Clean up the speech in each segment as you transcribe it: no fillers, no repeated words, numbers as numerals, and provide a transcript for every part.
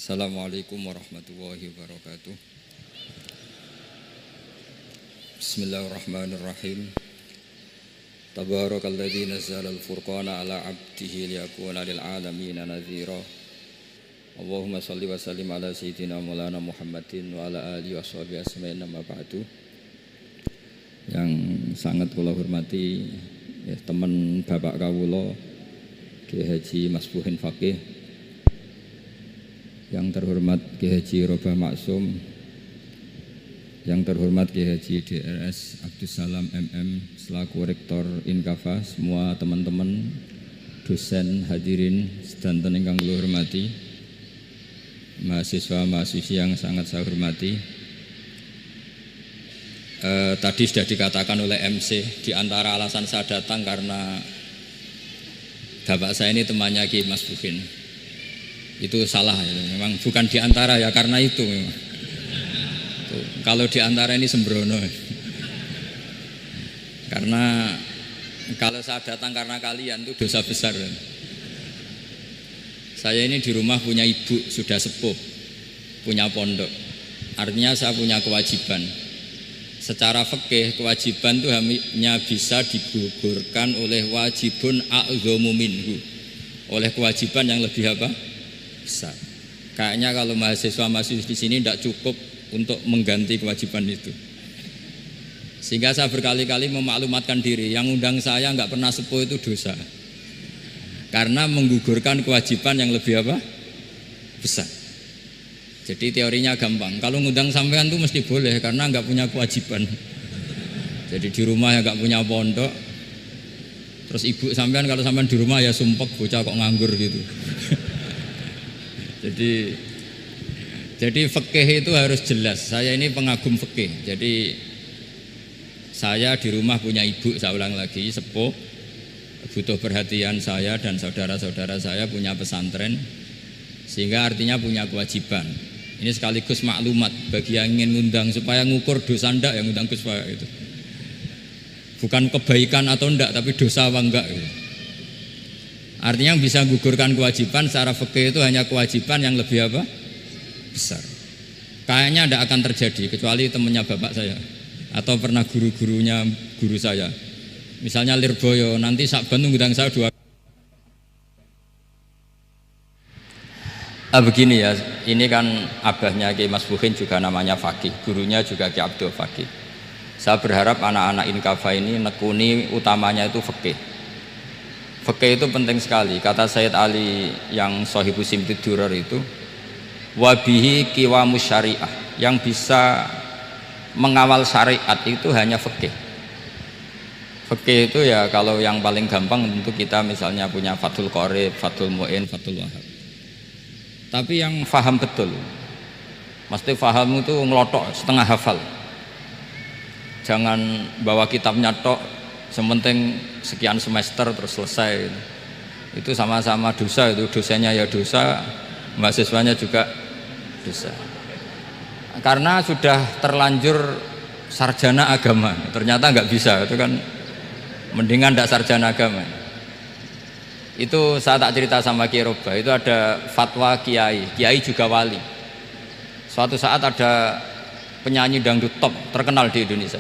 Assalamualaikum warahmatullahi wabarakatuh. Bismillahirrahmanirrahim. Tabarakalladzi nazzala al-furqana ala 'abdihi liyakuna lil 'alamin nadhira. Allahumma shalli wa sallim ala sayyidina Maulana Muhammadin wa ala alihi washabihi ajmain amma ba'du. Yang sangat kula hormati teman Bapak kawula Ki Haji Masbuhin Faqih, yang terhormat Ki Haji Robah Maksum, yang terhormat Ki Haji DRS Abdussalam MM selaku Rektor Inkafa, semua teman-teman dosen hadirin sedanten ingkang kula hormati, mahasiswa-mahasiswi yang sangat saya hormati. Tadi sudah dikatakan oleh MC, di antara alasan saya datang karena bapak saya ini temannya Ki Masbuhin. Itu salah ya. Memang bukan diantara ya, karena itu memang. Tuh, kalau diantara ini sembrono. Karena kalau saya datang karena kalian itu dosa besar. Saya ini di rumah punya ibu sudah sepuh, punya pondok. Artinya saya punya kewajiban. Secara fikih kewajiban itu hanya bisa digugurkan oleh wajibun a'dhamu minhu, oleh kewajiban yang lebih apa? Besar. Kayaknya kalau mahasiswa-mahasiswa di sini tidak cukup untuk mengganti kewajiban itu. Sehingga saya berkali-kali memaklumatkan diri, yang undang saya nggak pernah sepuh itu dosa. Karena menggugurkan kewajiban yang lebih apa? Besar. Jadi teorinya gampang. Kalau ngundang sampean itu mesti boleh karena nggak punya kewajiban. Jadi di rumah ya nggak punya pondok. Terus ibu sampean kalau sampean di rumah ya sumpek, bocah kok nganggur gitu. Jadi fikih itu harus jelas. Saya ini pengagum fikih. Jadi saya di rumah punya ibu, saya ulang lagi, sepuh, butuh perhatian saya dan saudara-saudara saya, punya pesantren, sehingga artinya punya kewajiban. Ini sekaligus maklumat bagi yang ingin ngundang supaya ngukur dosa ndak yang ngundang Gus Pak itu. Bukan kebaikan atau ndak, tapi dosa apa enggak gitu. Artinya yang bisa gugurkan kewajiban secara fikih itu hanya kewajiban yang lebih apa? Besar. Kayaknya tidak akan terjadi kecuali temannya bapak saya atau pernah guru-gurunya guru saya. Misalnya Lirboyo, nanti Sakban ngundang saya 2. Begini ya, ini kan abahnya Ki Masbuhin juga namanya Faqih, gurunya juga Ki Abdul Faqih. Saya berharap anak-anak Inkafa ini nekuni utamanya itu fikih. Fikih itu penting sekali. Kata Sayyid Ali yang Shahibu Simtid Durar itu, wabihi qiwamus syariah, yang bisa mengawal syariat itu hanya fikih. Fikih itu ya kalau yang paling gampang tentu kita misalnya punya Fathul Qorib, Fathul Mu'in, Fathul Wahab. Tapi yang faham betul, mesti faham itu ngelotok setengah hafal. Jangan bawa kitabnya tok, sementing sekian semester terus selesai. Itu sama-sama dosa, itu dosennya ya dosa, mahasiswanya juga dosa. Karena sudah terlanjur sarjana agama, ternyata nggak bisa, itu kan mendingan tidak sarjana agama. Itu saya tak cerita sama Kiai Robah, itu ada fatwa kiai juga wali. Suatu saat ada penyanyi dangdut top terkenal di Indonesia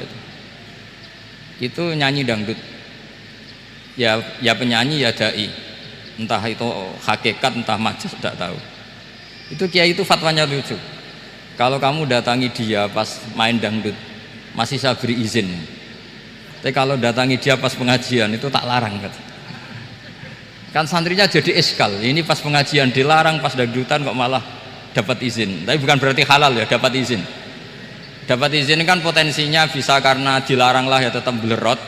itu nyanyi dangdut. Ya penyanyi ya dai, entah itu hakikat entah majas tidak tahu. Itu kiai itu fatwanya lucu. Kalau kamu datangi dia pas main dangdut masih saya beri izin. Tapi kalau datangi dia pas pengajian itu tak larang kata. Kan santrinya jadi eskal, ini pas pengajian dilarang, pas dangdutan kok malah dapat izin. Tapi bukan berarti halal ya, dapat izin. Dapat izin kan potensinya bisa karena dilarang lah ya tetap belerot.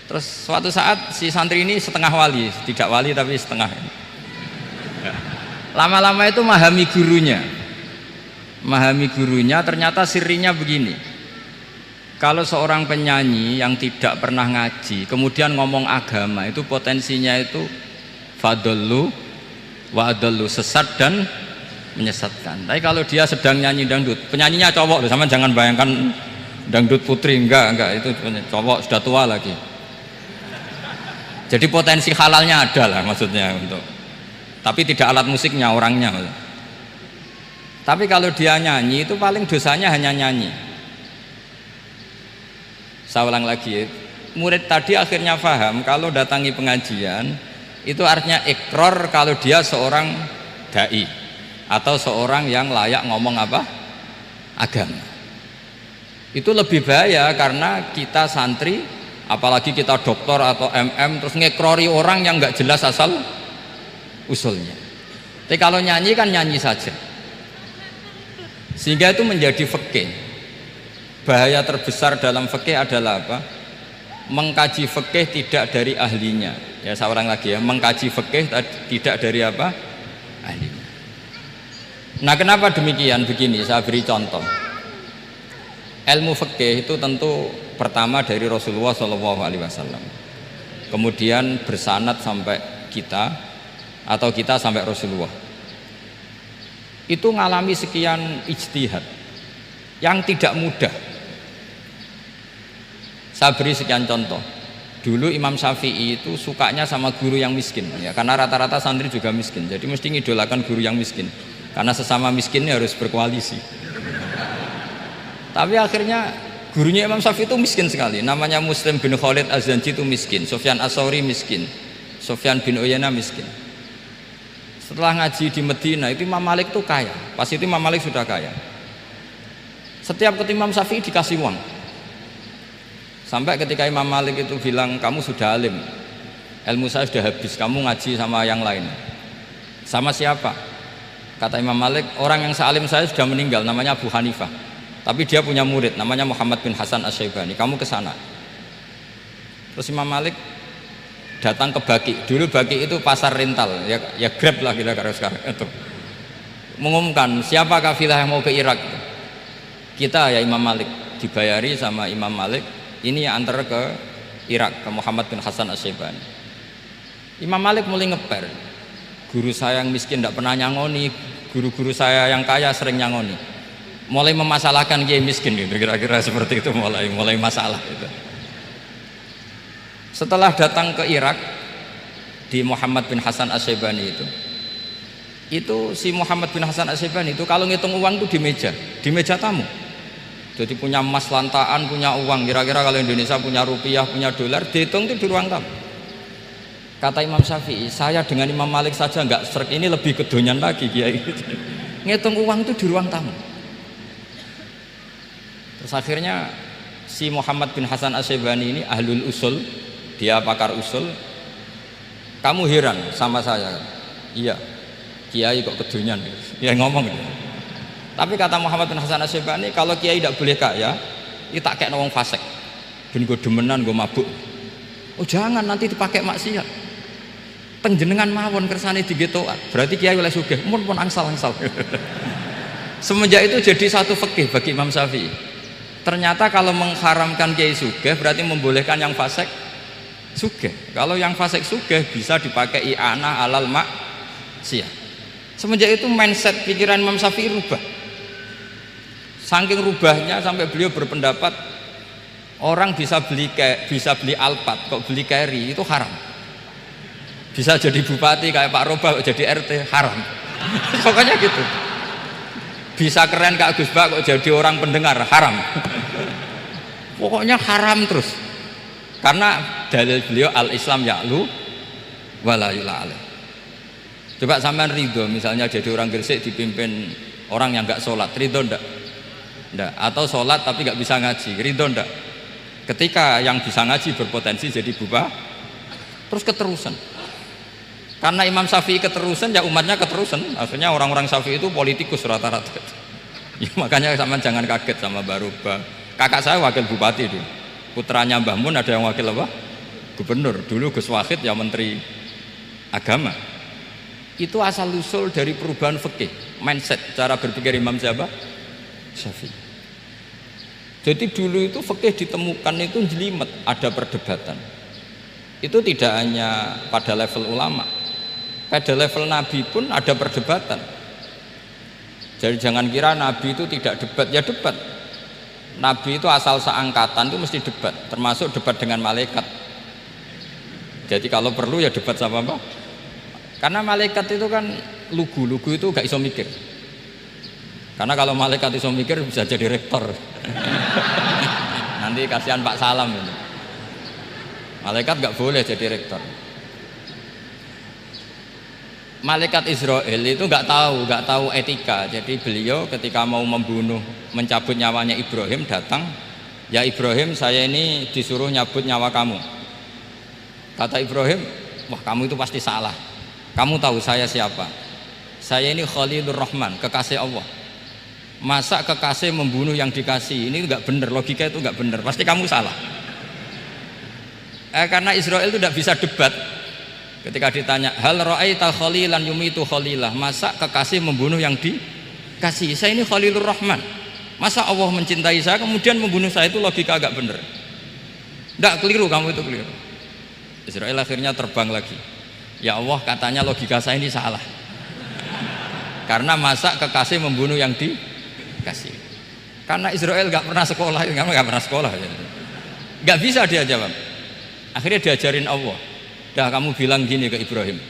Terus suatu saat si santri ini setengah wali, tidak wali tapi setengah. Lama-lama itu memahami gurunya, ternyata sirinya begini. Kalau seorang penyanyi yang tidak pernah ngaji kemudian ngomong agama, itu potensinya itu fadallu wa adallu, sesat dan menyesatkan. Tapi kalau dia sedang nyanyi dangdut, penyanyinya cowok loh, sama jangan bayangkan dangdut putri, enggak, itu cowok sudah tua lagi. Jadi potensi halalnya ada lah maksudnya untuk, tapi tidak alat musiknya, orangnya. Tapi kalau dia nyanyi itu paling dosanya hanya nyanyi. Saya ulang lagi, murid tadi akhirnya paham kalau datangi pengajian itu artinya ikrar kalau dia seorang dai atau seorang yang layak ngomong apa? Agama. Itu lebih bahaya karena kita santri, apalagi kita doktor atau MM terus ngekrori orang yang nggak jelas asal usulnya. Tapi kalau nyanyi kan nyanyi saja. Sehingga itu menjadi fikih. Bahaya terbesar dalam fikih adalah apa? Mengkaji fikih tidak dari ahlinya. Ya saya ulang lagi ya, mengkaji fikih tidak dari apa? Ahlinya. Nah, kenapa demikian? Begini, saya beri contoh. Ilmu fikih itu tentu pertama dari Rasulullah SAW. Kemudian bersanad sampai kita atau kita sampai Rasulullah. Itu ngalami sekian ijtihad yang tidak mudah. Saya beri sekian contoh. Dulu Imam Syafi'i itu sukanya sama guru yang miskin ya, karena rata-rata santri juga miskin. Jadi mesti ngidolakan guru yang miskin. Karena sesama miskinnya harus berkoalisi. Tapi akhirnya gurunya Imam Syafi'i itu miskin sekali. Namanya Muslim bin Khalid Az-Zanji itu miskin, Sufyan As-Sauri miskin, Sufyan bin Uyainah miskin. Setelah ngaji di Medina itu Imam Malik itu kaya. Pas itu Imam Malik sudah kaya. Setiap ketemu Imam Syafi'i dikasih uang. Sampai ketika Imam Malik itu bilang, kamu sudah alim, ilmu saya sudah habis, kamu ngaji sama yang lain. Sama siapa? Kata Imam Malik, orang yang sealim saya sudah meninggal, namanya Abu Hanifah. Tapi dia punya murid, namanya Muhammad bin Hasan Asy-Syaibani. Kamu ke sana. Terus Imam Malik datang ke Baki. Dulu Baki itu pasar rental, ya Grab lah kita sekarang itu. Mengumumkan siapa kafilah yang mau ke Irak. Kita ya Imam Malik, dibayari sama Imam Malik. Ini yang antar ke Irak, ke Muhammad bin Hasan Asy-Syaibani. Imam Malik mulai ngeper. Guru saya yang miskin tidak pernah nyangoni, guru-guru saya yang kaya sering nyangoni. Mulai memasalahkan kiai miskin gitu, kira-kira seperti itu, mulai masalah gitu. Setelah datang ke Irak di Muhammad bin Hasan Asy-Syaibani itu si Muhammad bin Hasan Asy-Syaibani itu kalau ngitung uang itu di meja tamu. Jadi punya emas lantaan, punya uang. Kira-kira kalau Indonesia punya rupiah, punya dolar, dihitung itu di ruang tamu. Kata Imam Syafi'i, saya dengan Imam Malik saja nggak serik, ini lebih kedonyan lagi kiai. Ngitung uang itu di ruang tamu. Terus akhirnya si Muhammad bin Hasan Asy-Syaibani ini ahlul usul, dia pakar usul. Kamu heran sama saya? Iya, kiai kok kedonyan? Ya ngomong gitu. Tapi kata Muhammad bin Hasan Asy-Syaibani, kalau kiai tidak boleh kaya, itu tak kayak wong fasik. Ben gue demenan, gue mabuk. Oh jangan, nanti dipakai maksiat. Tenjenengan mawon kersane digetokan. Berarti kiai oleh sugih, mun angsal-angsal. Semenjak itu jadi satu fikih bagi Imam Syafi'i. Ternyata kalau mengharamkan kiai sugih berarti membolehkan yang fasik sugih. Kalau yang fasik sugih bisa dipakai i'anah alal maksiat. Semenjak itu mindset pikiran Imam Syafi'i rubah. Saking rubahnya sampai beliau berpendapat orang bisa beli Alphard kok beli carry itu haram. Bisa jadi bupati kayak Pak Roba kok jadi RT haram. Pokoknya gitu. Bisa keren Kak Gus Bak kok jadi orang pendengar haram. Pokoknya haram terus. Karena dalil beliau al-Islam ya'lu wala yula'ala. Coba sampean ridho misalnya jadi orang Gresik dipimpin orang yang nggak sholat, ridho ndak? Ndak. Atau sholat tapi nggak bisa ngaji, ridho ndak? Ketika yang bisa ngaji berpotensi jadi bupati, terus keterusan. Karena Imam Syafi'i keterusan, ya umatnya keterusan. Akhirnya orang-orang Syafi'i itu politikus rata-rata. Ya, makanya sama jangan kaget sama Baroba. Kakak saya wakil bupati dulu. Putranya Mbah Mun ada yang wakil apa? Gubernur. Dulu Gus Wahid ya menteri agama. Itu asal usul dari perubahan fikih, mindset, cara berpikir Imam siapa? Syafi'i. Jadi dulu itu fikih ditemukan itu jelimet, ada perdebatan. Itu tidak hanya pada level ulama, pada level Nabi pun ada perdebatan. Jadi jangan kira Nabi itu tidak debat, ya debat. Nabi itu asal seangkatan itu mesti debat, termasuk debat dengan malaikat. Jadi kalau perlu ya debat sama apa? Karena malaikat itu kan lugu itu gak iso mikir. Karena kalau malaikat iso mikir bisa jadi rektor. Nanti kasihan Pak Salam ini. Malaikat nggak boleh jadi rektor. Malaikat Israel itu nggak tahu etika. Jadi beliau ketika mau membunuh, mencabut nyawanya Ibrahim datang, ya Ibrahim, saya ini disuruh nyabut nyawa kamu. Kata Ibrahim, wah kamu itu pasti salah. Kamu tahu saya siapa? Saya ini Khalilur Rahman, kekasih Allah. Masa kekasih membunuh yang dikasih? Ini nggak benar, logika itu nggak benar. Pasti kamu salah. Karena Israel itu tidak bisa debat. Ketika ditanya, hal ra'aita khalilan yumitu khalilah, masa kekasih membunuh yang dikasih? Saya ini Khalilur Rahman. Masa Allah mencintai saya kemudian membunuh saya? Itu logika agak benar. Tidak, keliru, kamu itu keliru. Israel akhirnya terbang lagi. Ya Allah, katanya logika saya ini salah. Karena masa kekasih membunuh yang dikasih? Karena Israel nggak pernah sekolah, nggak bisa dia jawab. Akhirnya diajarin Allah. Dah kamu bilang gini ke Ibrahim,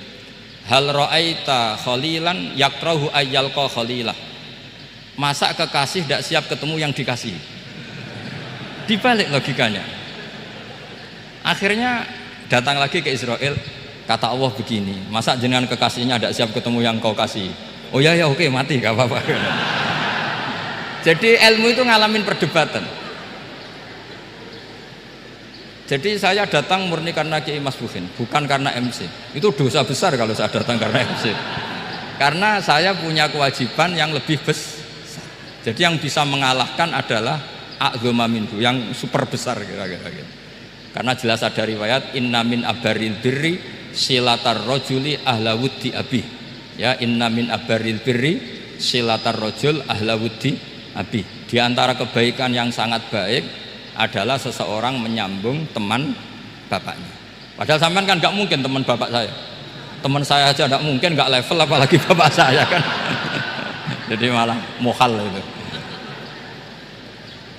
hal ra'aita khalilan yakrahu ayyalqa khalilah. Masa kekasih tidak siap ketemu yang dikasih? Dibalik logikanya. Akhirnya datang lagi ke Israel, kata Allah begini, masa jenengan kekasihnya tidak siap ketemu yang kau kasih? Oh ya oke, mati gak apa-apa. Jadi ilmu itu ngalamin perdebatan. Jadi saya datang murni karena Kiai Mas Bukin, bukan karena MC. Itu dosa besar kalau saya datang karena MC. Karena saya punya kewajiban yang lebih besar. Jadi yang bisa mengalahkan adalah a'dzama minhu, yang super besar kira-kira gitu. Karena jelas ada riwayat inna min abaril birri silatar rajuli ahla wuddi abi. Ya, inna min abaril birri silatar rajul ahla wuddi abi. Di antara kebaikan yang sangat baik adalah seseorang menyambung teman bapaknya. Padahal sampean kan nggak mungkin teman bapak saya. Teman saya aja nggak mungkin, nggak level apalagi bapak saya kan. Jadi malah mohal itu.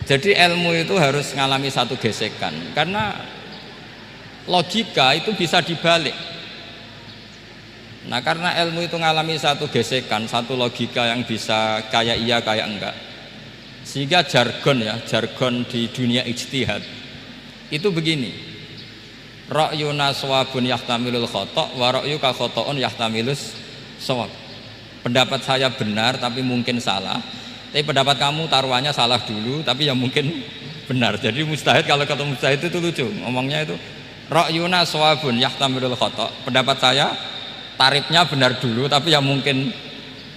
Jadi ilmu itu harus mengalami satu gesekan, karena logika itu bisa dibalik. Nah karena ilmu itu mengalami satu gesekan, satu logika yang bisa kayak iya kayak enggak, sehingga jargon di dunia ijtihad itu begini, ra'yuna shawabun yahtamilul khata' wa ra'yuka khata'un yahtamilus shawab. Pendapat saya benar tapi mungkin salah, tapi pendapat kamu taruhannya salah dulu tapi ya mungkin benar. Jadi mujtahid kalau ketemu mujtahid itu lucu ngomongnya itu, ra'yuna shawabun yahtamilul khata', pendapat saya tarifnya benar dulu tapi ya mungkin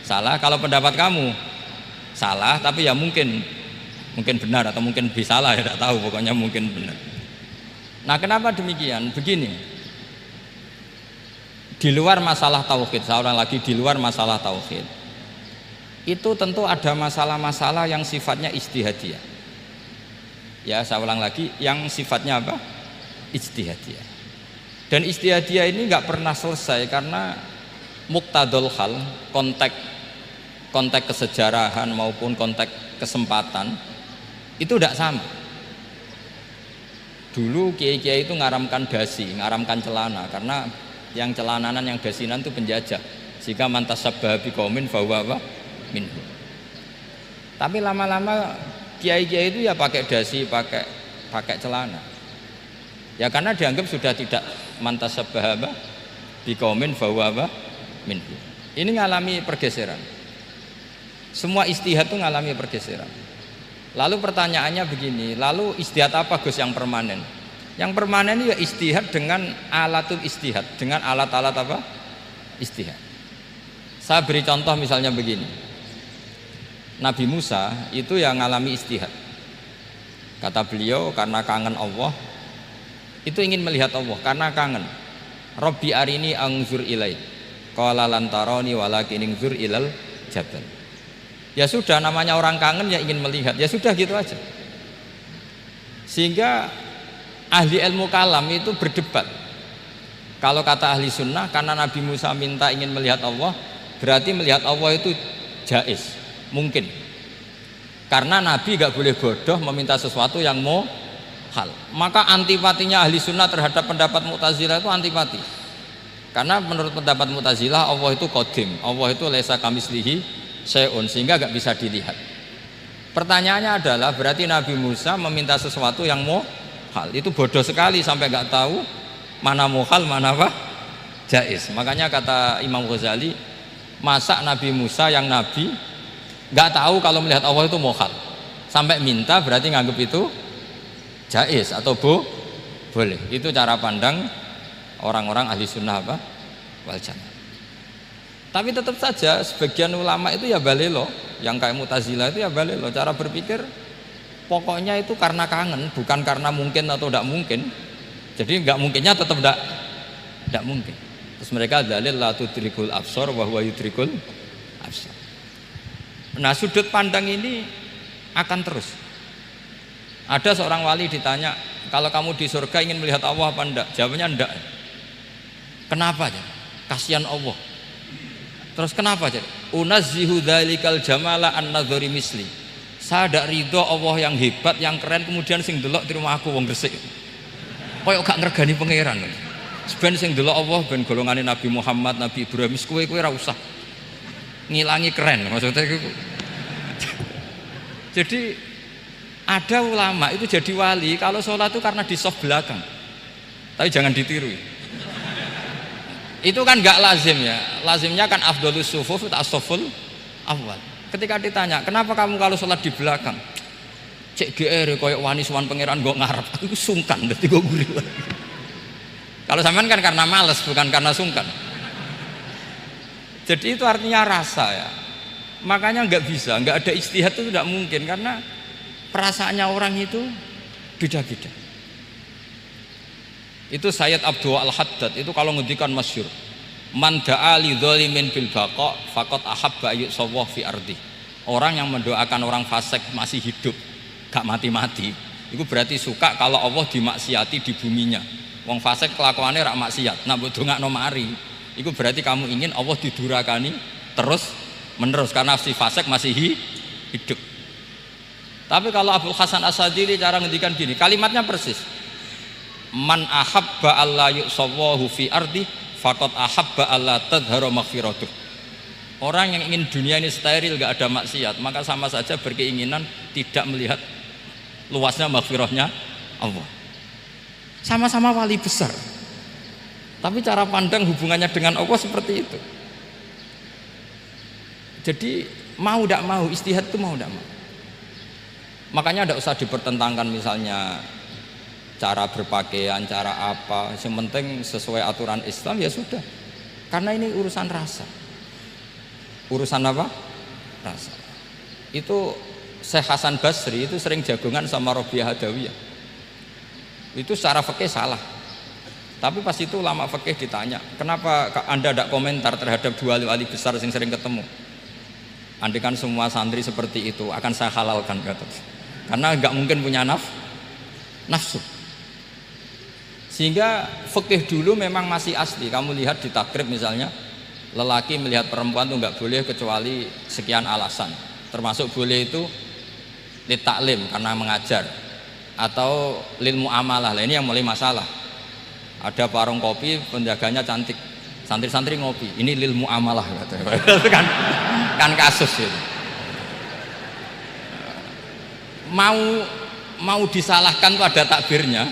salah. Kalau pendapat kamu salah tapi ya mungkin benar atau mungkin bisa salah, ya tidak tahu, pokoknya mungkin benar. Nah kenapa demikian? Begini, di luar masalah tauhid, seorang lagi di luar masalah tauhid itu tentu ada masalah-masalah yang sifatnya ijtihadiyah. Ya saya ulang lagi, yang sifatnya apa? Ijtihadiyah. Dan ijtihadiyah ini nggak pernah selesai karena muqtadul hal, konteks kesejarahan maupun konteks kesempatan itu tidak sama. Dulu kiai-kiai itu ngaramkan dasi, ngaramkan celana, karena yang celananan yang dasinan itu penjajah. Jika mantas sabah biqaumin fahuwa minhu. Tapi lama-lama kiai-kiai itu ya pakai dasi, pakai celana. Ya karena dianggap sudah tidak mantas sabah biqaumin fahuwa minhu. Ini ngalami pergeseran. Semua ijtihad itu ngalami pergeseran. Lalu pertanyaannya begini, lalu ijtihad apa Gus yang permanen? Yang permanen ya ijtihad dengan alatul ijtihad, dengan alat-alat apa? Ijtihad. Saya beri contoh misalnya begini. Nabi Musa itu yang ngalami ijtihad. Kata beliau karena kangen Allah, itu ingin melihat Allah karena kangen. Rabbi arini anzur ilai. Qala lan tarani walakin anzur ilal jabal. Ya sudah, namanya orang kangen ya ingin melihat, ya sudah gitu aja. Sehingga ahli ilmu kalam itu berdebat. Kalau kata ahli sunnah, karena Nabi Musa minta ingin melihat Allah, berarti melihat Allah itu jaiz, mungkin. Karena Nabi gak boleh bodoh meminta sesuatu yang mohal. Maka antipatinya ahli sunnah terhadap pendapat Mu'tazilah itu antipati. Karena menurut pendapat Mu'tazilah Allah itu qadim, Allah itu laisa kamislihi syai'un, sehingga nggak bisa dilihat. Pertanyaannya adalah berarti Nabi Musa meminta sesuatu yang muhal. Itu bodoh sekali sampai nggak tahu mana muhal mana apa jaiz. Makanya kata Imam Ghazali, masa Nabi Musa yang nabi nggak tahu kalau melihat Allah itu muhal, sampai minta berarti nganggep itu jaiz atau boleh. Itu cara pandang orang-orang ahli sunnah apa wal jamaah. Tapi tetap saja sebagian ulama itu ya balelo, yang kayak Mu'tazilah itu ya balelo, cara berpikir pokoknya itu karena kangen, bukan karena mungkin atau tidak mungkin. Jadi nggak mungkinnya tetap tidak mungkin. Terus mereka dalil la tudrikul absar wa huwa yudrikul absar. Nah, sudut pandang ini akan terus. Ada seorang wali ditanya, kalau kamu di surga ingin melihat Allah apa enggak? Jawabannya enggak. Kenapa ya? Kasihan Allah. Terus kenapa jadi? Unazzihu dzalikal jamala an nadzari misli. Saya tidak ridho Allah yang hebat, yang keren, kemudian sing delok di rumah aku wong gresik. Koyok gak ngergani pangeran. Sebenarnya sing delok Allah ben golongane Nabi Muhammad, Nabi Ibrahim, kowe ora usah ngilangi keren maksudnya itu. Jadi ada ulama itu jadi wali kalau sholat itu karena di soft belakang. Tapi jangan ditiru. Itu kan gak lazim ya. Lazimnya kan afdhalus sufuf as-saful awal. Ketika ditanya, kenapa kamu kalau sholat di belakang? Cek GR koyok wani suwan pangeran gue ngarep. Aku sungkan dadi gue gurih. Kalau sampean kan karena males, bukan karena sungkan. Jadi itu artinya rasa ya. Makanya nggak bisa, nggak ada ijtihad itu tidak mungkin karena perasaannya orang itu beda-beda. Itu Sayyid Abdul Al-Haddad itu kalau ngendikan masyhur, man da'a li dzalimin bil baqa faqad ahabba yu'sawwa fi ardi. Orang yang mendoakan orang fasik masih hidup, gak mati-mati, itu berarti suka kalau Allah dimaksiati di buminya. Wong fasik kelakuannya rak maksiat, nak mbok dongakno mari, itu berarti kamu ingin Allah didurakani terus menerus karena si fasik masih hidup. Tapi kalau Abdul Hasan As-Sadili cara ngendikan gini, kalimatnya persis. Man ahabba alla yu'sawwahu fi ardi faqad ahabba alla tadhara maghfiratuh. Orang yang ingin dunia ini steril gak ada maksiat, maka sama saja berkeinginan tidak melihat luasnya maghfirahnya Allah. Sama-sama wali besar, tapi cara pandang hubungannya dengan Allah seperti itu. Jadi mau tidak mau, ijtihad itu mau tidak mau. Makanya tidak usah dipertentangkan misalnya cara berpakaian, cara apa, yang penting sesuai aturan Islam ya sudah. Karena ini urusan rasa. Urusan apa? Rasa. Itu Syekh Hasan Basri itu sering jagongan sama Robiah Hadawiyah. Itu secara fikih salah. Tapi pas itu ulama fikih ditanya, kenapa Anda tidak komentar terhadap dua wali besar yang sering ketemu? Andaikan semua santri seperti itu akan saya halalkan, kata. Karena nggak mungkin punya nafsu. Sehingga fikih dulu memang masih asli. Kamu lihat di takrib misalnya, lelaki melihat perempuan itu nggak boleh kecuali sekian alasan. Termasuk boleh itu litaklim karena mengajar, atau lil muamalah. Ini yang mulai masalah. Ada warung kopi, penjaganya cantik, santri-santri ngopi. Ini lil muamalah, kan kasus itu. Mau disalahkan tuh ada takbirnya.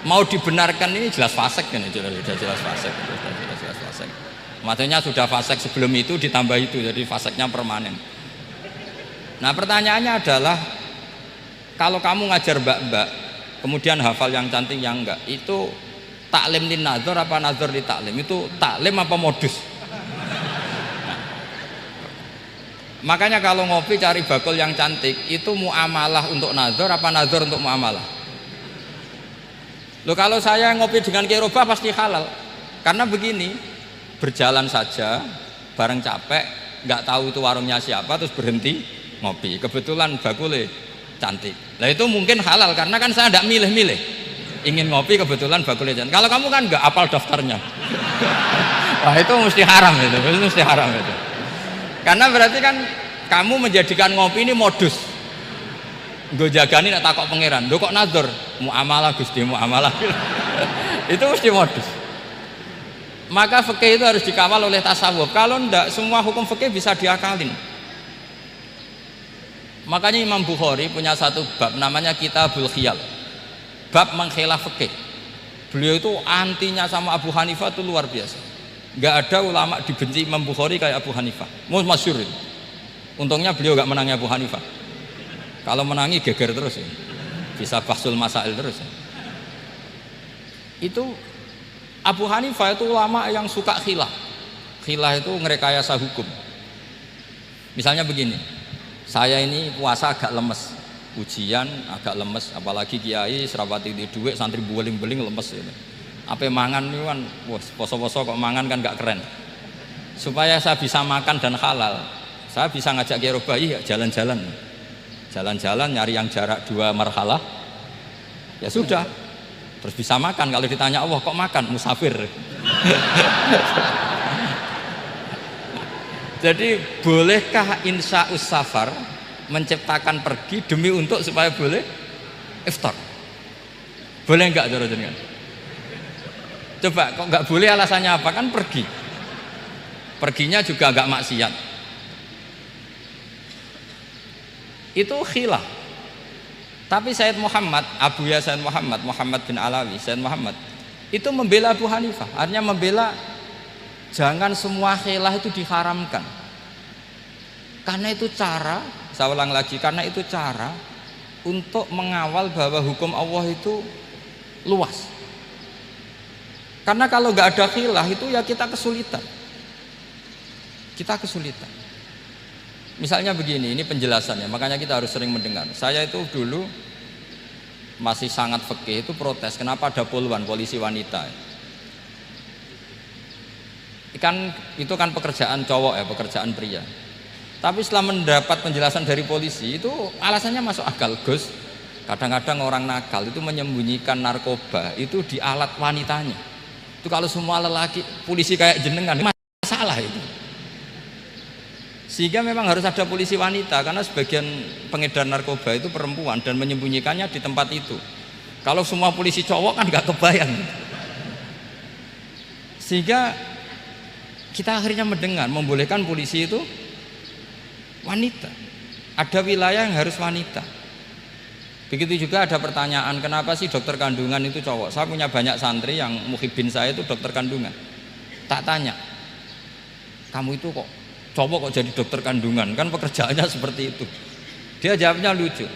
Mau dibenarkan ini jelas fasik kan, jelas fasik. Maksudnya sudah fasik sebelum itu ditambah itu, jadi fasiknya permanen. Nah pertanyaannya adalah, kalau kamu ngajar mbak-mbak, kemudian hafal yang cantik yang enggak, itu taklim lin nazar apa nazar li taklim? Itu taklim apa modus? Nah, makanya kalau ngopi cari bakul yang cantik, itu muamalah untuk nazar apa nazar untuk muamalah? Loh, kalau saya ngopi dengan kiroba pasti halal. Karena begini, berjalan saja, bareng capek, nggak tahu itu warungnya siapa, terus berhenti ngopi. Kebetulan bakule cantik. Nah itu mungkin halal karena kan saya tidak milih-milih. Ingin ngopi kebetulan bakule cantik. Kalau kamu kan nggak apal daftarnya. Wah itu mesti haram itu mesti haram itu. Karena berarti kan kamu menjadikan ngopi ini modus. Gue jagani nak takok pangeran, lo kok nazar muamalah Gusti muamalah. Itu mesti modus. Maka fikih itu harus dikawal oleh tasawuf. Kalau ndak, semua hukum fikih bisa diakalin. Makanya Imam Bukhari punya satu bab namanya Kitabul Khiyal, bab mengkhilaf fikih. Beliau itu antinya sama Abu Hanifah itu luar biasa. Nggak ada ulama dibenci Imam Bukhari kayak Abu Hanifah. Masyhur itu. Untungnya beliau nggak menangi Abu Hanifah. Kalau menangi geger terus ya. Bisa bahsul masail terus ya. Itu Abu Hanifah itu ulama yang suka khilah. Khilah itu ngerekayasa hukum. Misalnya begini, saya ini puasa agak lemes, ujian agak lemes, apalagi kiai serapati di duit, santri beling-beling lemes ini. Apa mangan ini kan, poso-poso kok mangan kan gak keren. Supaya saya bisa makan dan halal, saya bisa ngajak Kiai Robai jalan-jalan, nyari yang jarak 2 marhalah, ya sudah, terus bisa makan. Kalau ditanya Allah kok makan, musafir. Jadi bolehkah insya'us safar menciptakan pergi demi untuk supaya boleh iftar? Boleh enggak cara jenengan? Coba kok enggak boleh, alasannya apa? Kan pergi. Perginya juga enggak maksiat. Itu khilaf. Tapi Sayyid Muhammad, Abuya Sayyid Muhammad bin Alawi, Sayyid Muhammad itu membela Abu Hanifah, artinya membela jangan semua khilaf itu diharamkan. Karena itu cara, saya ulang lagi, karena itu cara untuk mengawal bahwa hukum Allah itu luas. Karena kalau nggak ada khilaf itu ya kita kesulitan. Misalnya begini, ini penjelasannya, makanya kita harus sering mendengar. Saya itu dulu masih sangat fikih itu protes, kenapa ada poluan polisi wanita? Itu kan pekerjaan cowok ya, pekerjaan pria. Tapi setelah mendapat penjelasan dari polisi itu alasannya masuk akal, Gus. Kadang-kadang orang nakal itu menyembunyikan narkoba itu di alat wanitanya. Itu kalau semua lelaki polisi kayak jenengan masalah itu. Sehingga memang harus ada polisi wanita karena sebagian pengedar narkoba itu perempuan dan menyembunyikannya di tempat itu. Kalau semua polisi cowok kan nggak kebayang. Sehingga kita akhirnya mendengar membolehkan polisi itu wanita. Ada wilayah yang harus wanita. Begitu juga ada pertanyaan, kenapa sih dokter kandungan itu cowok? Saya punya banyak santri yang muhibin saya itu dokter kandungan. Tak tanya, kamu itu kok cowok kok jadi dokter kandungan? Kan pekerjaannya seperti itu. Dia jawabnya lucu.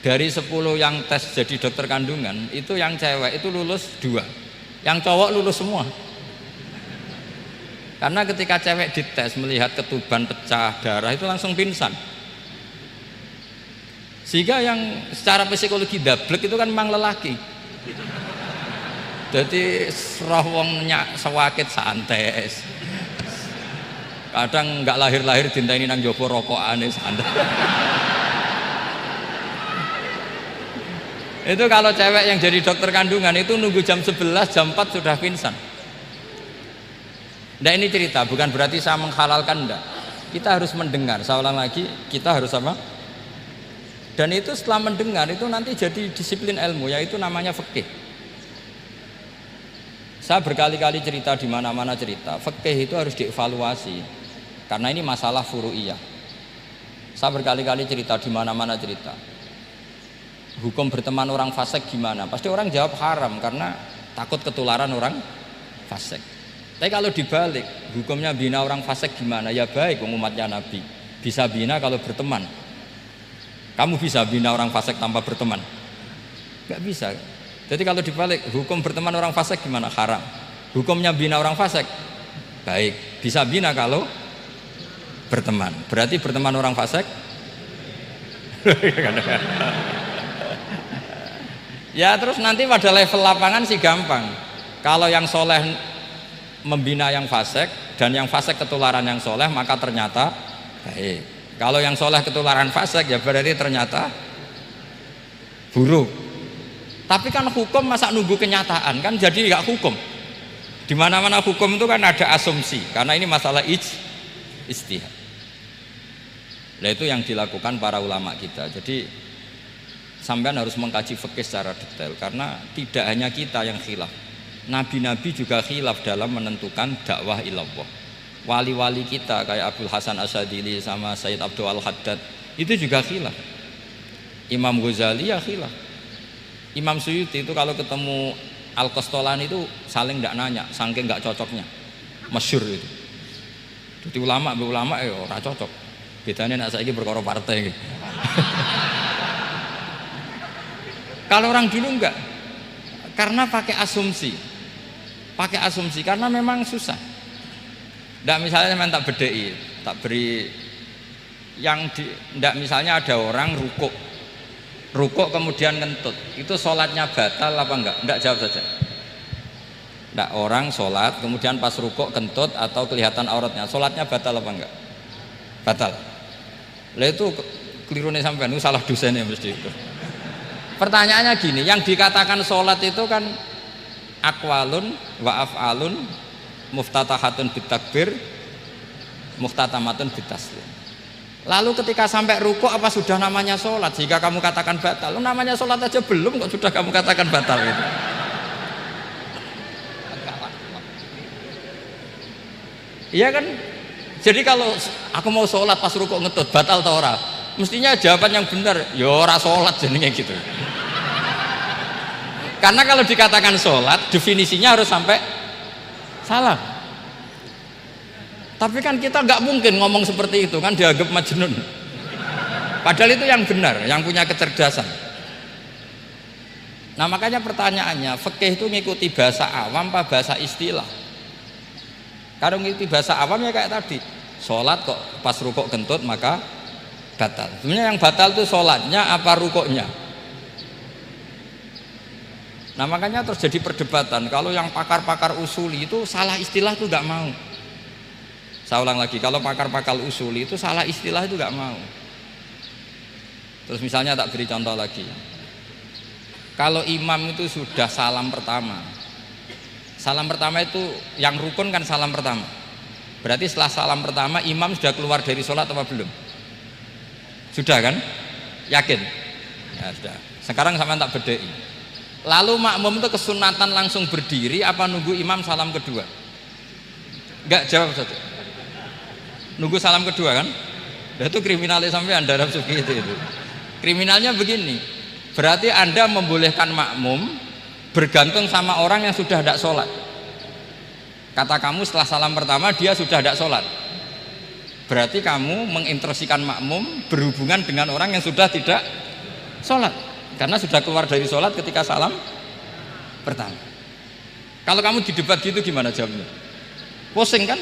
Dari 10 yang tes jadi dokter kandungan, itu yang cewek itu lulus 2, yang cowok lulus semua. Karena ketika cewek dites melihat ketuban pecah darah itu langsung pingsan. Sehingga yang secara psikologi dablek itu kan memang lelaki. Jadi roh wongnya sewakit santai. Kadang nggak lahir-lahir dinteni nang jopo rokokane santai. Itu kalau cewek yang jadi dokter kandungan itu nunggu jam 11, jam 4 sudah pingsan. Nah ini cerita, bukan berarti saya menghalalkan, enggak. Kita harus mendengar, saya ulang lagi, kita harus apa? Dan itu setelah mendengar itu nanti jadi disiplin ilmu, yaitu namanya fikih. Saya berkali-kali cerita di mana-mana cerita, fikih itu harus dievaluasi. Karena ini masalah furu'iyah. Saya berkali-kali cerita di mana-mana cerita. Hukum berteman orang fasik gimana? Pasti orang jawab haram karena takut ketularan orang fasik. Tapi kalau dibalik, hukumnya bina orang fasik gimana? Ya baik, umatnya Nabi bisa bina kalau berteman. Kamu bisa bina orang fasik tanpa berteman? Gak bisa. Jadi kalau dibalik, hukum berteman orang fasik gimana? Haram. Hukumnya bina orang fasik baik, bisa bina kalau berteman. Berarti berteman orang fasik? Ya terus nanti pada level lapangan sih gampang. Kalau yang soleh membina yang fasik dan yang fasik ketularan yang soleh, maka ternyata baik. Kalau yang soleh ketularan fasik ya berarti ternyata buruk. Tapi kan hukum masa nunggu kenyataan, kan jadi nggak hukum. Di mana-mana hukum itu kan ada asumsi, karena ini masalah ijtihad. Nah itu yang dilakukan para ulama kita. Jadi sampean harus mengkaji fikih secara detail karena tidak hanya kita yang khilaf. Nabi-nabi juga khilaf dalam menentukan dakwah ilallah. Wali-wali kita kayak Abdul Hasan Asyadili sama Sayyid Abdul Al-Haddad itu juga khilaf. Imam Ghazali ya khilaf. Imam Suyuti itu kalau ketemu Al-Qastolani itu saling tidak nanya, saking nggak cocoknya, masyhur itu. Jadi ulama ya ora cocok. Bedanya nak saiki perkara partai gitu. Kalau orang dulu enggak, karena pakai asumsi karena memang susah. Ndak misalnya memang tak bedai, tak beri yang ndak misalnya ada orang rukuk kemudian ngentut, itu sholatnya batal apa enggak? Enggak, jawab saja. Enggak, orang sholat kemudian pas rukuk kentut atau kelihatan auratnya, sholatnya batal apa enggak? Batal. Lah itu keliru nih sampean, itu salah dosennya mesti itu. Pertanyaannya gini, yang dikatakan sholat itu kan aqwalun wa af'alun muftatahatun bitakbir muftatamatun bitaslim. Lalu ketika sampai rukuk apa sudah namanya sholat jika kamu katakan batal? Namanya sholat aja belum kok sudah kamu katakan batal itu. Iya kan? Jadi kalau aku mau sholat pas rukuk ngetut batal atau ora? Mestinya jawaban yang benar, ya ora sholat jadinya gitu. Karena kalau dikatakan sholat definisinya harus sampai salah. Tapi kan kita nggak mungkin ngomong seperti itu kan, dianggap majnun. Padahal itu yang benar, yang punya kecerdasan. Nah makanya pertanyaannya, fikih itu ngikuti bahasa awam apa bahasa istilah? Kalau ngikuti bahasa awam ya kayak tadi, sholat kok pas rukuk kentut maka batal. Sebenarnya yang batal itu sholatnya apa rukuknya? Nah makanya terjadi perdebatan. Kalau yang pakar-pakar usuli itu salah istilah itu nggak mau. Saya ulang lagi, kalau pakar-pakar usuli itu salah istilah itu nggak mau. Terus misalnya tak beri contoh lagi. Kalau imam itu sudah salam pertama itu yang rukun kan salam pertama. Berarti setelah salam pertama imam sudah keluar dari sholat apa belum? Sudah kan? Yakin? Ya sudah. Sekarang sama tak bedai. Lalu makmum itu kesunatan langsung berdiri apa nunggu imam salam kedua? Enggak, jawab saja. Nunggu salam kedua kan? Nah, itu kriminalnya sampai Anda Suki itu. Kriminalnya begini, berarti Anda membolehkan makmum bergantung sama orang yang sudah tidak sholat. Kata kamu setelah salam pertama dia sudah tidak sholat, berarti kamu menginstruksikan makmum berhubungan dengan orang yang sudah tidak sholat karena sudah keluar dari sholat ketika salam pertama. Kalau kamu didebat gitu gimana jawabnya? Pusing kan?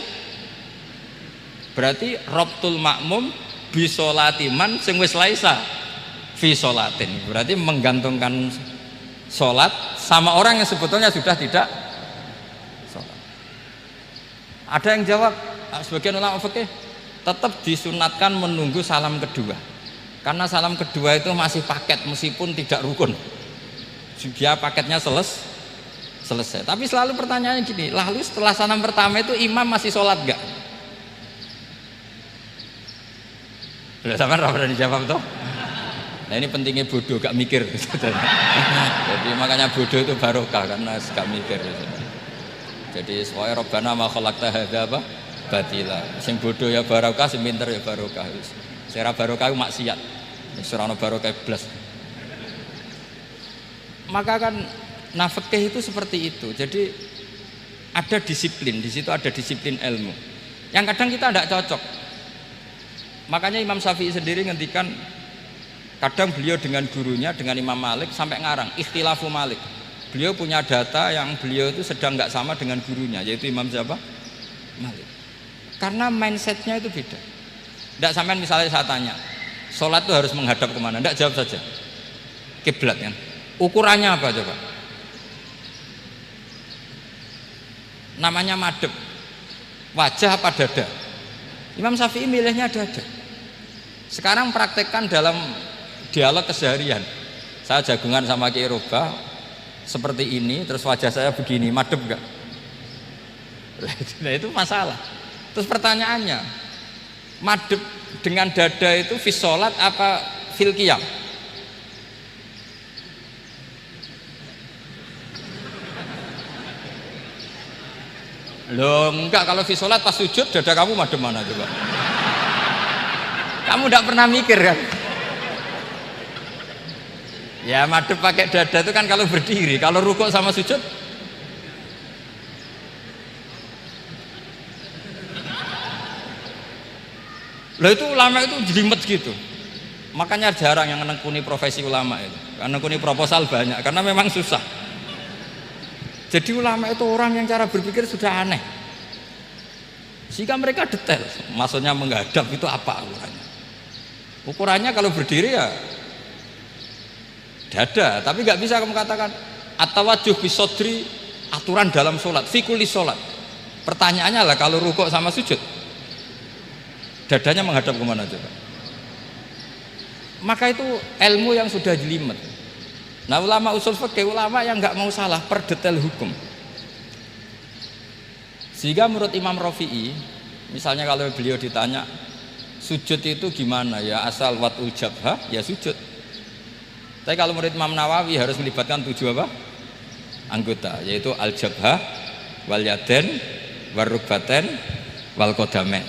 Berarti robtul makmum bisolatiman sing wis laisa fi sholatin. Berarti menggantungkan sholat sama orang yang sebetulnya sudah tidak sholat. Ada yang jawab, sebagian ulama fikih tetap disunatkan menunggu salam kedua, karena salam kedua itu masih paket meskipun tidak rukun. Dia paketnya selesai. Tapi selalu pertanyaannya gini, lalu setelah salam pertama itu imam masih sholat gak? Udah sama pernah dijawab toh? Nah ini pentingnya bodoh gak mikir. Jadi makanya bodoh itu barokah karena gak mikir. Jadi soalnya Rabbana ma khalaqta hadza apa? Batila. Sing bodoh ya barokah, sing pinter ya barokah. Sira barokah maksiat. Ora ono barokah blas. Maka kan fikih itu seperti itu. Jadi ada disiplin, di situ ada disiplin ilmu. Yang kadang kita tidak cocok. Makanya Imam Syafi'i sendiri ngendikan, kadang beliau dengan gurunya, dengan Imam Malik sampai ngarang ikhtilafu Malik. Beliau punya data yang beliau itu sedang nggak sama dengan gurunya, yaitu Imam siapa? Malik. Karena mindsetnya itu beda. Tidak sampai misalnya saya tanya, sholat itu harus menghadap kemana? Tidak, jawab saja. Kiblat kan? Ukurannya apa coba? Namanya madhep. Wajah apa dada? Imam Syafi'i milihnya dada. Sekarang praktekkan dalam dialog keseharian. Saya jagungan sama Kiai Robah seperti ini, terus wajah saya begini, madhep gak? Nah itu masalah. Terus pertanyaannya, madhep dengan dada itu fi sholat apa fil qiyam? Loh enggak, kalau fi sholat pas sujud dada kamu madem mana coba? Kamu tidak pernah mikir kan? Ya madem pakai dada itu kan kalau berdiri, kalau rukuk sama sujud loh itu ulama itu jelimet gitu. Makanya jarang yang menekuni profesi ulama itu. Menekuni proposal banyak karena memang susah. Jadi ulama itu orang yang cara berpikir sudah aneh. Sehingga mereka detail. Maksudnya menghadap itu apa ukurannya? Ukurannya kalau berdiri ya dada, tapi nggak bisa kamu katakan at-tawajjuh bisodri, aturan dalam sholat, fikuli sholat. Pertanyaannya lah kalau rukuk sama sujud, dadanya menghadap kemana coba? Maka itu ilmu yang sudah jelimet. Nah ulama usul fikih, ulama yang nggak mau salah per detail hukum. Sehingga menurut Imam Rafi'i, misalnya kalau beliau ditanya sujud itu gimana ya, asal watul jabhah ya sujud. Tapi kalau menurut Imam Nawawi harus melibatkan 7 apa? Anggota, yaitu al-jabhah, wal yaden, wal rukbaten, wal qadamen.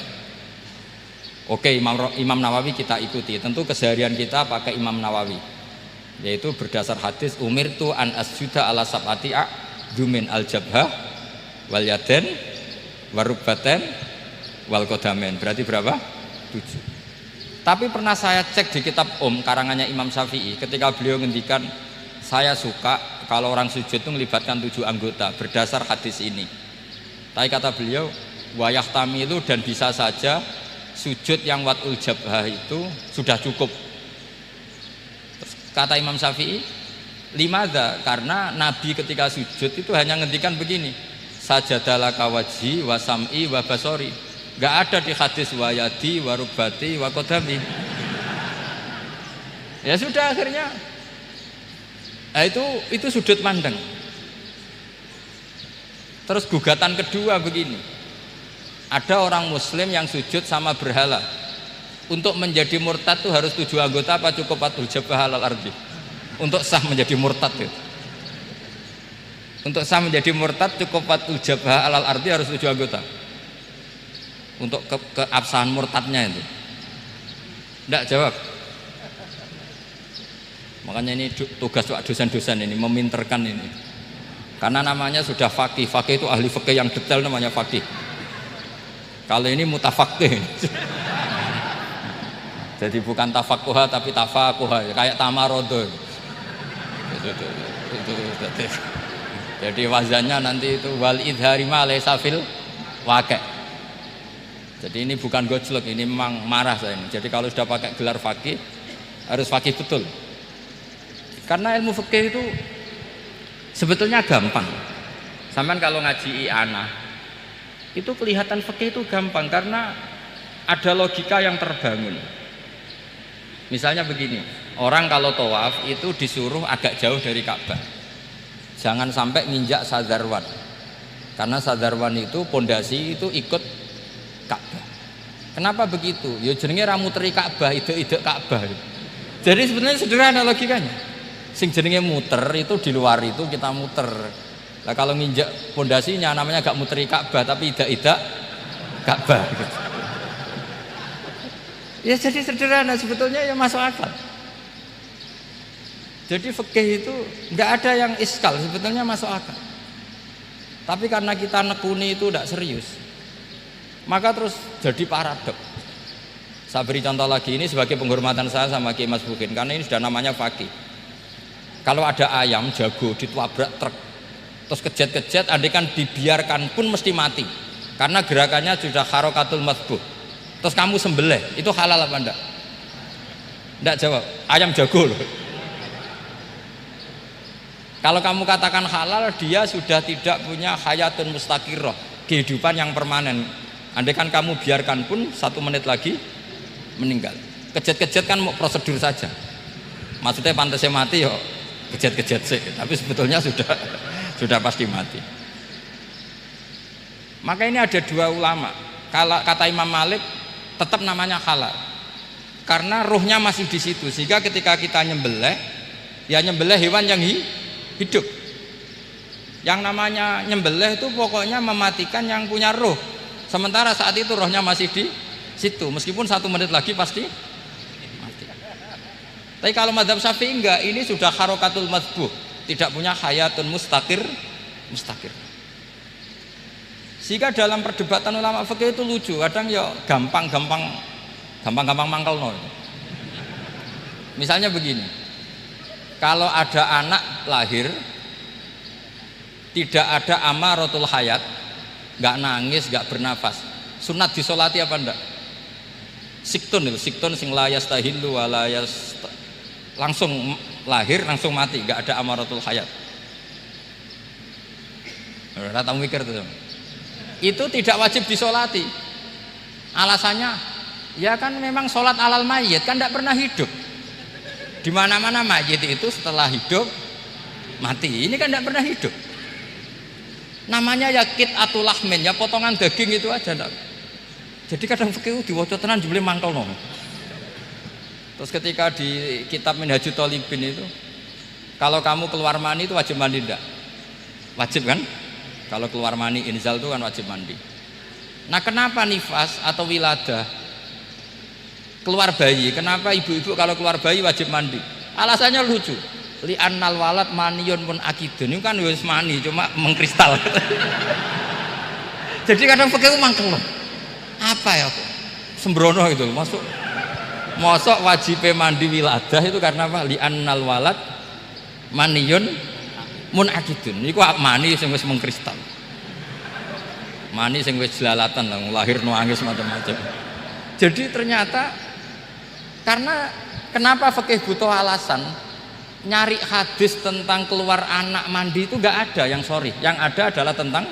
Oke, Imam Nawawi kita ikuti. Tentu keseharian kita pakai Imam Nawawi, yaitu berdasar hadis umirtu an asjuda ala sab'ati a'dzumin al-jabhah wal yaden, wal rukbaten, wal qadamen. Berarti berapa? 7. Tapi pernah saya cek di kitab karangannya Imam Syafi'i, ketika beliau ngendikan saya suka kalau orang sujud itu melibatkan 7 anggota berdasar hadis ini. Tapi kata beliau wayah tamilu, dan bisa saja sujud yang watul jabhah itu sudah cukup. Terus kata Imam Syafi'i, limadha, karena Nabi ketika sujud itu hanya ngendikan begini, sajadalaka wajhi wa sam'i wa basori. Gak ada di hadis wayadi, warubati, wakodami. Ya sudah akhirnya. Nah, itu sudut pandang. Terus gugatan kedua begini. Ada orang Muslim yang sujud sama berhala. Untuk menjadi murtad itu harus 7 anggota apa cukup watul jabhah alal ardi? Untuk sah menjadi murtad itu. Untuk sah menjadi murtad cukup watul jabhah alal ardi harus 7 anggota. Untuk keabsahan murtadnya itu tidak jawab. Makanya ini tugas dosen-dosen ini meminterkan ini, karena namanya sudah faqih. Faqih itu ahli fikih yang detail, namanya faqih. Kalau ini mutafaqih. Jadi bukan tafakuha tapi tafakuha, kayak tamarodo. Jadi wazannya nanti itu wal idhari ma laysa fil waqi'. Jadi ini bukan gojlok, ini memang marah saya ini. Jadi kalau sudah pakai gelar fakih harus fakih betul. Karena ilmu fikih itu sebetulnya gampang. Sampai kalau ngaji i'anah itu kelihatan fikih itu gampang karena ada logika yang terbangun. Misalnya begini, orang kalau tawaf itu disuruh agak jauh dari Ka'bah. Jangan sampai nginjak sadarwan. Karena sadarwan itu pondasi itu ikut Ka'bah. Kenapa begitu? Ya jenenge ra muteri Ka'bah, ide-ide Ka'bah. Jadi sebenarnya sederhana logikanya. Sing jenenge muter itu di luar itu kita muter. Lah kalau nginjak pondasinya namanya gak muteri Ka'bah tapi ide-ide Ka'bah. Ya jadi sederhana sebetulnya, ya masuk akal. Jadi fikih itu nggak ada yang iskal, sebetulnya masuk akal. Tapi karena kita nekuni itu tidak serius, maka terus jadi paradok. Saya beri contoh lagi, ini sebagai penghormatan saya sama Ki Mas Bukin, karena ini sudah namanya fakih. Kalau ada ayam jago ditabrak truk terus kejet-kejet, andai kan dibiarkan pun mesti mati karena gerakannya sudah harokatul madbuh. Terus kamu sembelih, itu halal apa enggak? Enggak jawab, ayam jago loh. Kalau kamu katakan halal, dia sudah tidak punya hayatun mustaqirrah, kehidupan yang permanen. Andai kan kamu biarkan pun 1 menit lagi meninggal. Kejet-kejet kan mau prosedur saja, maksudnya pantasnya mati yo kejet-kejet sih, tapi sebetulnya sudah pasti mati. Maka ini ada 2 ulama. Kalau kata Imam Malik tetap namanya halal karena ruhnya masih di situ, sehingga ketika kita nyembelih ya nyembelih hewan yang hidup. Yang namanya nyembelih itu pokoknya mematikan yang punya roh. Sementara saat itu rohnya masih di situ, meskipun 1 menit lagi pasti mati. Tapi kalau mazhab Syafi'i enggak, ini sudah harokatul madbuh, tidak punya hayatun mustaqir. Sehingga dalam perdebatan ulama fikih itu lucu, kadang ya gampang-gampang mangkel no. Misalnya begini, kalau ada anak lahir tidak ada amaratul hayat, nggak nangis, nggak bernafas, sunat disolati apa enggak? Siktun sing layas tahillu walayas, langsung lahir langsung mati, nggak ada amaratul hayat. Rata mikir tuh. Itu tidak wajib disolati. Alasannya, ya kan memang sholat alal mayit kan tidak pernah hidup. Di mana-mana mayit itu setelah hidup mati. Ini kan tidak pernah hidup. Namanya ya qit'atul lahmin, ya potongan daging itu aja enggak. Jadi kadang fikih diwaca tenan jebule mangkel no. Terus ketika di kitab Minhajut Thalibin itu, kalau kamu keluar mani itu wajib mandi enggak? Wajib kan? Kalau keluar mani inzal itu kan wajib mandi. Nah, kenapa nifas atau wiladah keluar bayi? Kenapa ibu-ibu kalau keluar bayi wajib mandi? Alasannya lucu. Li annal walad maniyun pun akidun, itu kan wis mani cuma mengkristal. Jadi kadang pakai mangkel loh. Apa ya kok sembrono itu masuk mosok wajib mandi wiladah itu karena apa? Li annal walad maniyun mun akidun, niku mani sing wis mengkristal, mani sing wis jelalatan lah, lahir nangis macam-macam. Jadi ternyata karena kenapa fikih butuh alasan? Nyari hadis tentang keluar anak mandi itu nggak ada yang sorry, yang ada adalah tentang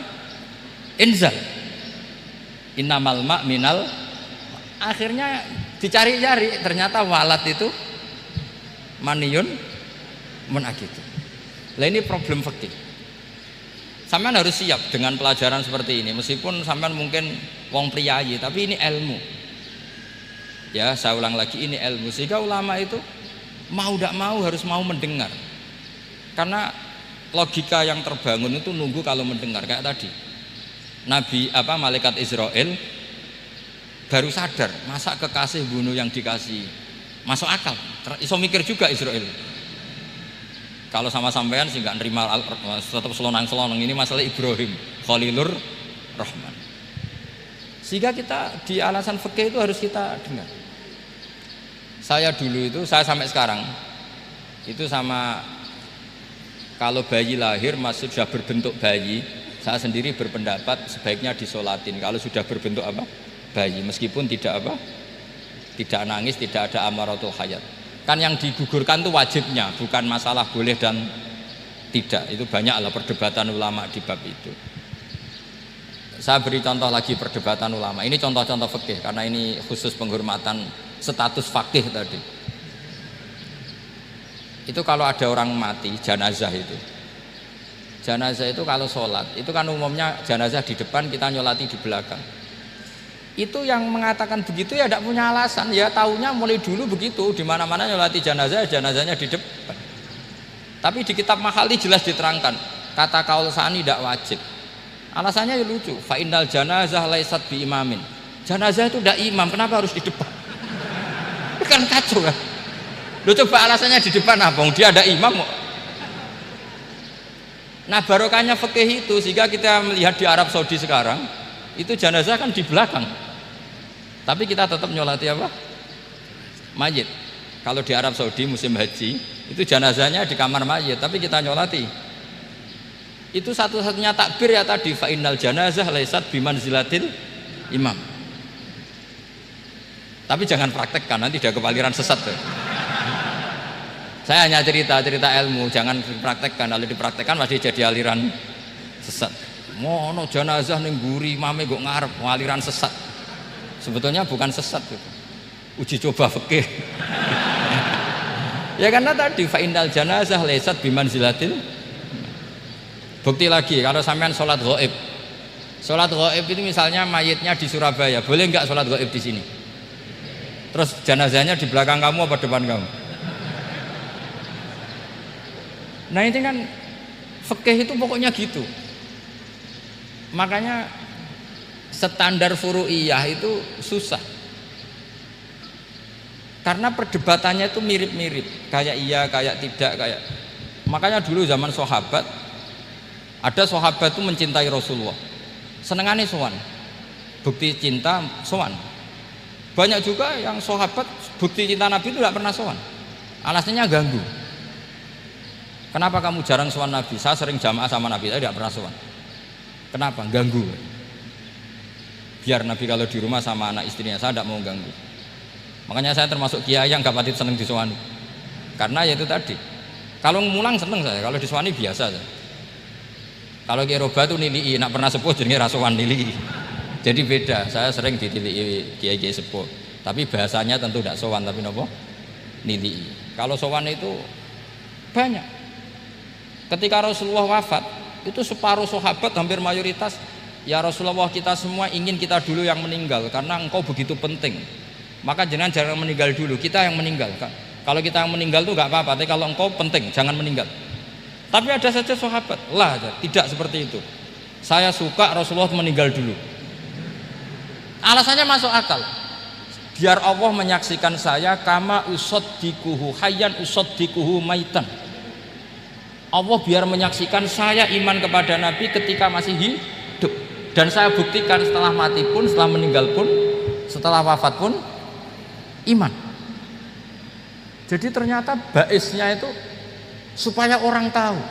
inzal, innamal ma' minal. Akhirnya dicari-cari, ternyata walad itu maniyun munakidun. Lah ini problem fikih. Sampean harus siap dengan pelajaran seperti ini, meskipun sampean mungkin wong priyayi, tapi ini ilmu. Ya, saya ulang lagi, ini ilmu. Sehingga ulama itu mau tidak mau harus mau mendengar, karena logika yang terbangun itu nunggu kalau mendengar. Kayak tadi malaikat Israel baru sadar, masa kekasih bunuh yang dikasih, masuk akal, iso mikir juga Israel. Kalau sama sampean sih nggak nerima, tetap selonang-selonang. Ini masalah Ibrahim Khalilur Rahman. Sehingga kita di alasan fikih itu harus kita dengar. Saya dulu itu, saya sampai sekarang itu sama, kalau bayi lahir masih sudah berbentuk bayi, saya sendiri berpendapat sebaiknya disolatin kalau sudah berbentuk apa? Bayi, meskipun tidak apa? Tidak nangis, tidak ada amaratul hayat. Kan yang digugurkan itu wajibnya, bukan masalah boleh dan tidak. Itu banyaklah perdebatan ulama di bab itu. Saya beri contoh lagi perdebatan ulama. Ini contoh-contoh fikih karena ini khusus penghormatan status fakih tadi. Itu kalau ada orang mati, jenazah itu. Jenazah itu kalau sholat, itu kan umumnya jenazah di depan, kita nyolati di belakang. Itu yang mengatakan begitu ya tidak punya alasan, ya taunya mulai dulu begitu, di mana-mana nyolati jenazah, jenazahnya di depan. Tapi di kitab Makhali jelas diterangkan, kata kaul sani tidak wajib. Alasannya ya lucu, fa innal janazah laisat bi imamin. Jenazah itu tidak imam, kenapa harus di depan? Kan kacau kan. Lo coba alasannya di depan apa? Dia ada imam kok. Nah barokahnya fikih itu, sehingga kita melihat di Arab Saudi sekarang itu jenazah kan di belakang, tapi kita tetap nyolati apa? Mayit. Kalau di Arab Saudi musim haji itu jenazahnya di kamar mayit, tapi kita nyolati. Itu satu-satunya takbir ya tadi, fa innal janazah laisat bimanzilatil imam. Tapi jangan praktekkan, nanti dia kepaliran sesat tuh. Saya hanya cerita ilmu, jangan dipraktekkan. Kalau dipraktekkan masih jadi aliran sesat. Mono jenazah ning mburi mame kok ngarep aliran sesat. Sebetulnya bukan sesat gitu. Uji coba fikih. Ya karena tadi fa innal janazah laisat bimanzilatil. Bukti lagi kalau sampean sholat ghaib. Sholat ghaib itu misalnya mayitnya di Surabaya, boleh enggak sholat ghaib di sini? Terus jenazahnya di belakang kamu apa depan kamu? Nah ini kan Fikih itu pokoknya gitu. Makanya standar furu'iyah itu susah. Karena perdebatannya itu mirip-mirip, kayak iya, kayak tidak, kayak. Makanya dulu zaman sahabat, ada sahabat itu mencintai Rasulullah, senengannya sowan, bukti cinta sowan. Banyak juga yang sahabat bukti cinta Nabi itu tidak pernah sowan, alasannya ganggu. Kenapa kamu jarang sowan Nabi? Saya sering jamaah sama Nabi, saya tidak pernah sowan. Kenapa? Ganggu. Biar Nabi kalau di rumah sama anak istrinya, saya tidak mau ganggu. Makanya saya termasuk kiai yang gak pati seneng disowani. Karena ya itu tadi. Kalau mulang seneng saya, kalau disowani biasa saya. Kalau Kiai Roba itu nilii, nak pernah sepuh jenenge rasowan nilii. Jadi beda. Saya sering ditilii kiai-kiai sepuh. Tapi bahasanya tentu tidak sowan, tapi nopo? Nilii. Kalau sowan itu banyak. Ketika Rasulullah wafat, itu separuh sahabat hampir mayoritas, ya Rasulullah, kita semua ingin kita dulu yang meninggal karena engkau begitu penting. Maka jangan meninggal dulu, kita yang meninggal. Kalau kita yang meninggal itu nggak apa-apa, tapi kalau engkau penting jangan meninggal. Tapi ada saja sahabat, lah tidak seperti itu. Saya suka Rasulullah meninggal dulu. Alasannya masuk akal. Biar Allah menyaksikan saya kama usaddikuhu hayyan usaddikuhu maitan. Allah biar menyaksikan saya iman kepada Nabi ketika masih hidup, dan saya buktikan setelah mati pun, setelah meninggal pun, setelah wafat pun iman. Jadi ternyata baisnya itu supaya orang tahu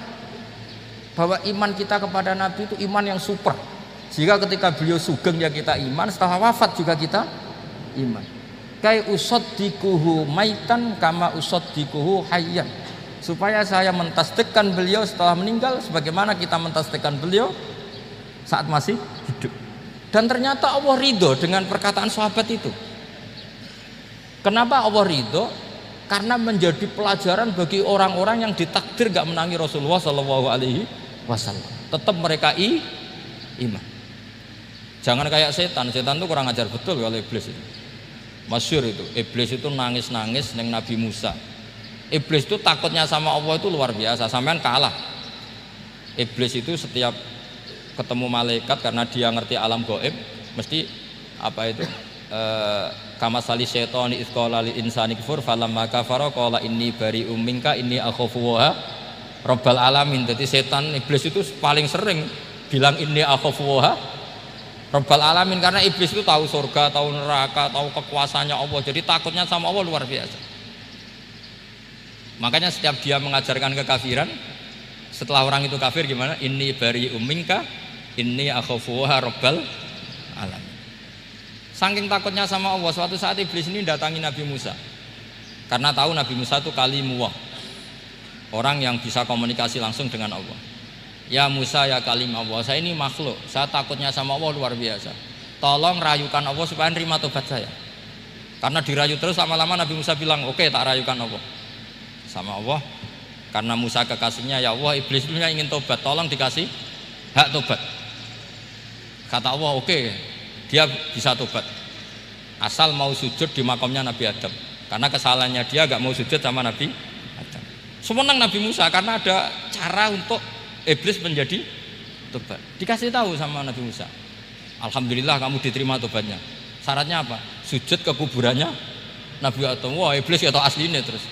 bahwa iman kita kepada Nabi itu iman yang super. Jika ketika beliau sugeng ya kita iman, setelah wafat juga kita iman. Kai usaddikuhu maitan kama usaddikuhu hayyan. Supaya saya mentasdikkan beliau setelah meninggal sebagaimana kita mentasdikkan beliau saat masih hidup. Dan ternyata Allah ridho dengan perkataan sahabat itu. Kenapa Allah ridho? Karena menjadi pelajaran bagi orang-orang yang ditakdir gak menangi Rasulullah SAW. Tetap mereka iman. Jangan kayak setan itu kurang ajar betul kalau iblis itu. Masyhur itu, iblis itu nangis-nangis neng Nabi Musa. Iblis itu takutnya sama Allah itu luar biasa, sampean kalah. Iblis itu setiap ketemu malaikat karena dia ngerti alam gaib, mesti apa itu? Kama sali syaitani isqala lil insani kufur falamma kafara qala inni bari'um minka inni akhafu wa rabbal alamin. Jadi setan iblis itu paling sering bilang inni akhafu wa rabbal alamin, karena iblis itu tahu surga, tahu neraka, tahu kekuasaannya Allah. Jadi takutnya sama Allah luar biasa. Makanya setiap dia mengajarkan kekafiran, setelah orang itu kafir gimana? Inni bari'um minka inni akhafu wa rabbal alamin. Saking takutnya sama Allah, suatu saat iblis ini datangi Nabi Musa. Karena tahu Nabi Musa itu kalimullah, orang yang bisa komunikasi langsung dengan Allah. Ya Musa, ya kalim Allah, saya ini makhluk, saya takutnya sama Allah luar biasa. Tolong rayukan Allah supaya nerima tobat saya. Karena dirayu terus, lama-lama Nabi Musa bilang, oke, tak rayukan Allah. Sama Allah, karena Musa kekasihnya, ya Allah, iblis itu ingin tobat, tolong dikasih hak tobat. Kata Allah, oke, dia bisa tobat asal mau sujud di makamnya Nabi Adam, karena kesalahannya dia gak mau sujud sama Nabi Adam. Semenang Nabi Musa karena ada cara untuk iblis menjadi tobat. Dikasih tahu sama Nabi Musa, alhamdulillah kamu diterima tobatnya. Syaratnya apa? Sujud ke kuburannya Nabi Adam. Wah, iblis ya tau aslinya terus.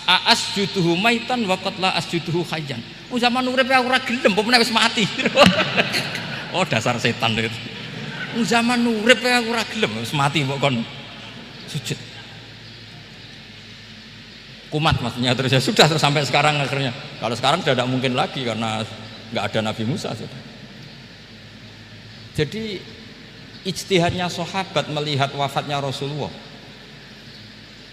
Asjuduhu maitan wa qad la asjuduhu hayyan. Oh, zaman urip aku ora gelem, pomene wis mati. Oh, dasar setan itu. Zaman urip aku ora gelem, wis mati kok kon sujud. Kumat maksudnya terus ya sudah terus sampai sekarang akhirnya. Kalau sekarang sudah tidak mungkin lagi karena nggak ada Nabi Musa sudah. Jadi ijtihadnya sahabat melihat wafatnya Rasulullah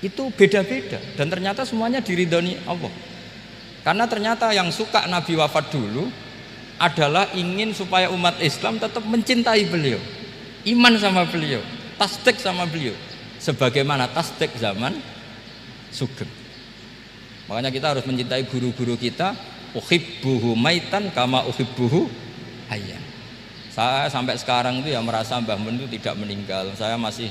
itu beda-beda, dan ternyata semuanya diridhoni Allah. Karena ternyata yang suka Nabi wafat dulu adalah ingin supaya umat Islam tetap mencintai beliau, iman sama beliau, tasdik sama beliau, sebagaimana tasdik zaman sugeng. Makanya kita harus mencintai guru-guru kita. Uhibbuhu maitan kama uhibbuhu hayyan. Saya sampai sekarang itu ya merasa Mbah Mun itu tidak meninggal. Saya masih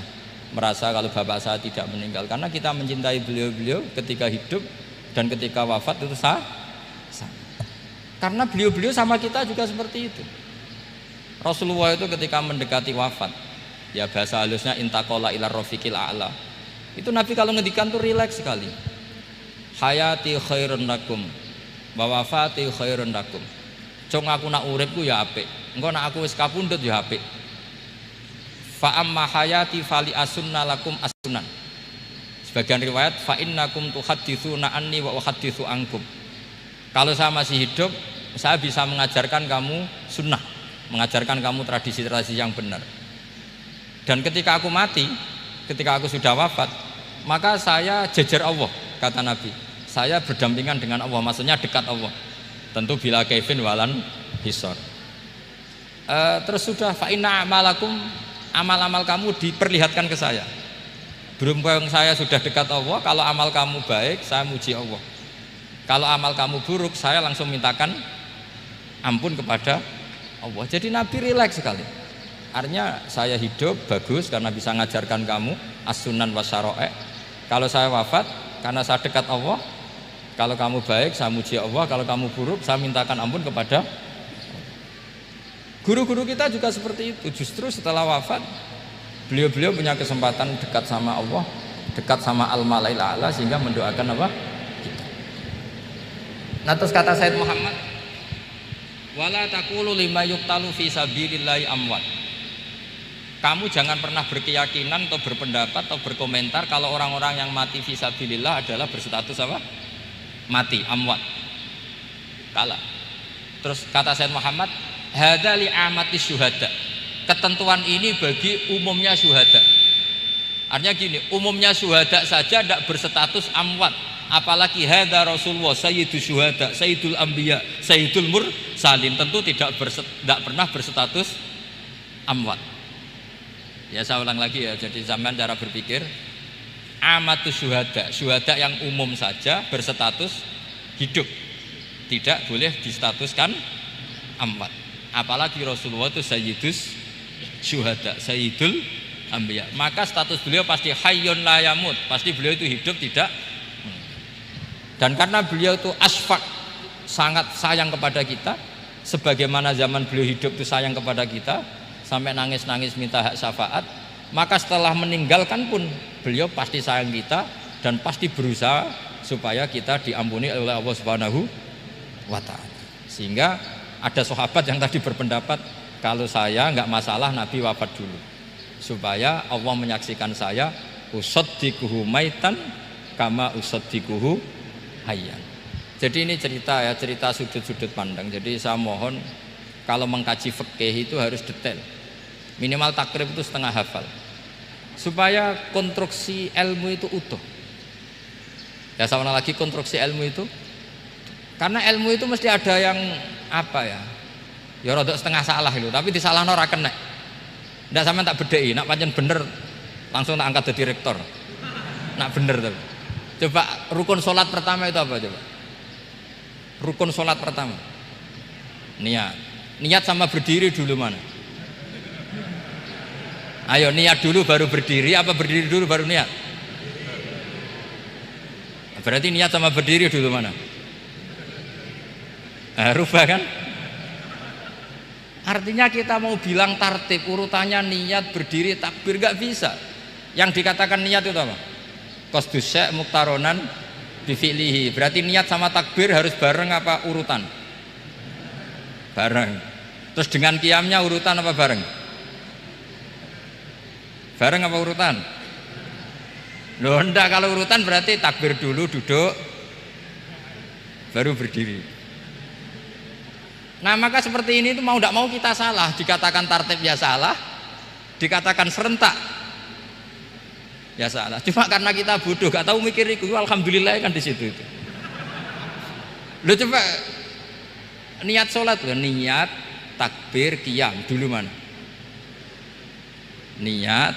merasa kalau bapak saya tidak meninggal, karena kita mencintai beliau-beliau ketika hidup dan ketika wafat itu sama. Karena beliau-beliau sama kita juga seperti itu. Rasulullah itu ketika mendekati wafat, ya bahasa halusnya intaqala ila rafiqil a'la. Itu Nabi kalau ngendikan tuh rileks sekali. Hayati khairun lakum wa wafati khairun lakum. Cung aku nak uripku ya apik. Engko nak aku wis kapundhut ya apik. Fa amma hayati fali asunna lakum asunan. Sebagian riwayat fa innakum tuhadditsuna anni wa uhadditsu ankum. Kalau saya masih hidup, saya bisa mengajarkan kamu sunnah, mengajarkan kamu tradisi-tradisi yang benar. Dan ketika aku mati, ketika aku sudah wafat, maka saya jejer Allah, kata Nabi. Saya berdampingan dengan Allah, maksudnya dekat Allah. Tentu bila kaifin walan hisor. Terus sudah fa inna amalakum, amal-amal kamu diperlihatkan ke saya. Berhubung saya sudah dekat Allah, kalau amal kamu baik, saya muji Allah. Kalau amal kamu buruk, saya langsung mintakan ampun kepada Allah. Jadi Nabi rileks sekali. Artinya saya hidup bagus karena bisa mengajarkan kamu as-sunan wa syara'i'. Kalau saya wafat karena saya dekat Allah. Kalau kamu baik, saya muji Allah. Kalau kamu buruk, saya mintakan ampun kepada guru-guru kita juga seperti itu. Justru setelah wafat, beliau-beliau punya kesempatan dekat sama Allah, dekat sama al-mala'il a'la, sehingga mendoakan apa? Nah terus kata Sayyid Muhammad, wala taqulu lima yuqtalu fi sabilillahi amwat. Kamu jangan pernah berkeyakinan atau berpendapat atau berkomentar kalau orang-orang yang mati fi sabilillah adalah berstatus apa? Mati, amwat. Kalah. Terus kata Sayyid Muhammad, hadza li amati syuhada. Ketentuan ini bagi umumnya syuhada. Artinya gini, umumnya syuhada saja tidak berstatus amwat. Apalagi hadza Rasulullah sayyidus syuhada, sayyidul anbiya, sayyidul mursalin, tentu tidak pernah berstatus amwat. Ya saya ulang lagi ya, jadi zaman cara berpikir amatus syuhada, syuhada yang umum saja berstatus hidup, tidak boleh distatuskan amwat. Apalagi Rasulullah itu sayyidus syuhada, sayyidul anbiya, maka status beliau pasti hayyun la yamut, pasti beliau itu hidup tidak. Dan karena beliau itu asfaq, sangat sayang kepada kita, sebagaimana zaman beliau hidup itu sayang kepada kita, sampai nangis-nangis minta hak syafaat, maka setelah meninggalkan pun beliau pasti sayang kita dan pasti berusaha supaya kita diampuni oleh Allah Subhanahu wa ta'ala. Sehingga ada sahabat yang tadi berpendapat, kalau saya nggak masalah Nabi wafat dulu, supaya Allah menyaksikan saya usaddiquhu maitan kama usaddiquhu hayyan. Jadi ini cerita ya, cerita sudut-sudut pandang. Jadi saya mohon kalau mengkaji fikih itu harus detail. Minimal takrib itu setengah hafal. Supaya konstruksi ilmu itu utuh. Ya sama lagi konstruksi ilmu itu. Karena ilmu itu mesti ada yang apa ya? Ya rodok setengah salah itu, tapi disalahno ora kena. Ndak sampean tak bedheki, nak pancen bener langsung tak angkat jadi rektor. Nak bener tapi. Coba rukun sholat pertama itu apa coba? Rukun sholat pertama niat. Niat sama berdiri dulu mana? Ayo niat dulu baru berdiri, apa berdiri dulu baru niat? Berarti niat sama berdiri dulu mana? Rubah kan? Artinya kita mau bilang tartib urutannya niat, berdiri, takbir gak bisa. Yang dikatakan niat itu apa? Qasdus syai' muqtaronan bifi'lihi. Berarti niat sama takbir harus bareng apa urutan? Bareng. Terus dengan qiyamnya urutan apa bareng? Bareng apa urutan? Loh enggak, kalau urutan berarti takbir dulu, duduk, baru berdiri. Nah maka seperti ini itu mau tidak mau kita salah. Dikatakan tartib ya salah, dikatakan serentak ya salah. Cuma karena kita bodoh, gak tahu mikir itu, alhamdulillah kan di situ itu. Lo coba niat sholat, niat, takbir, qiyam dulu mana? Niat,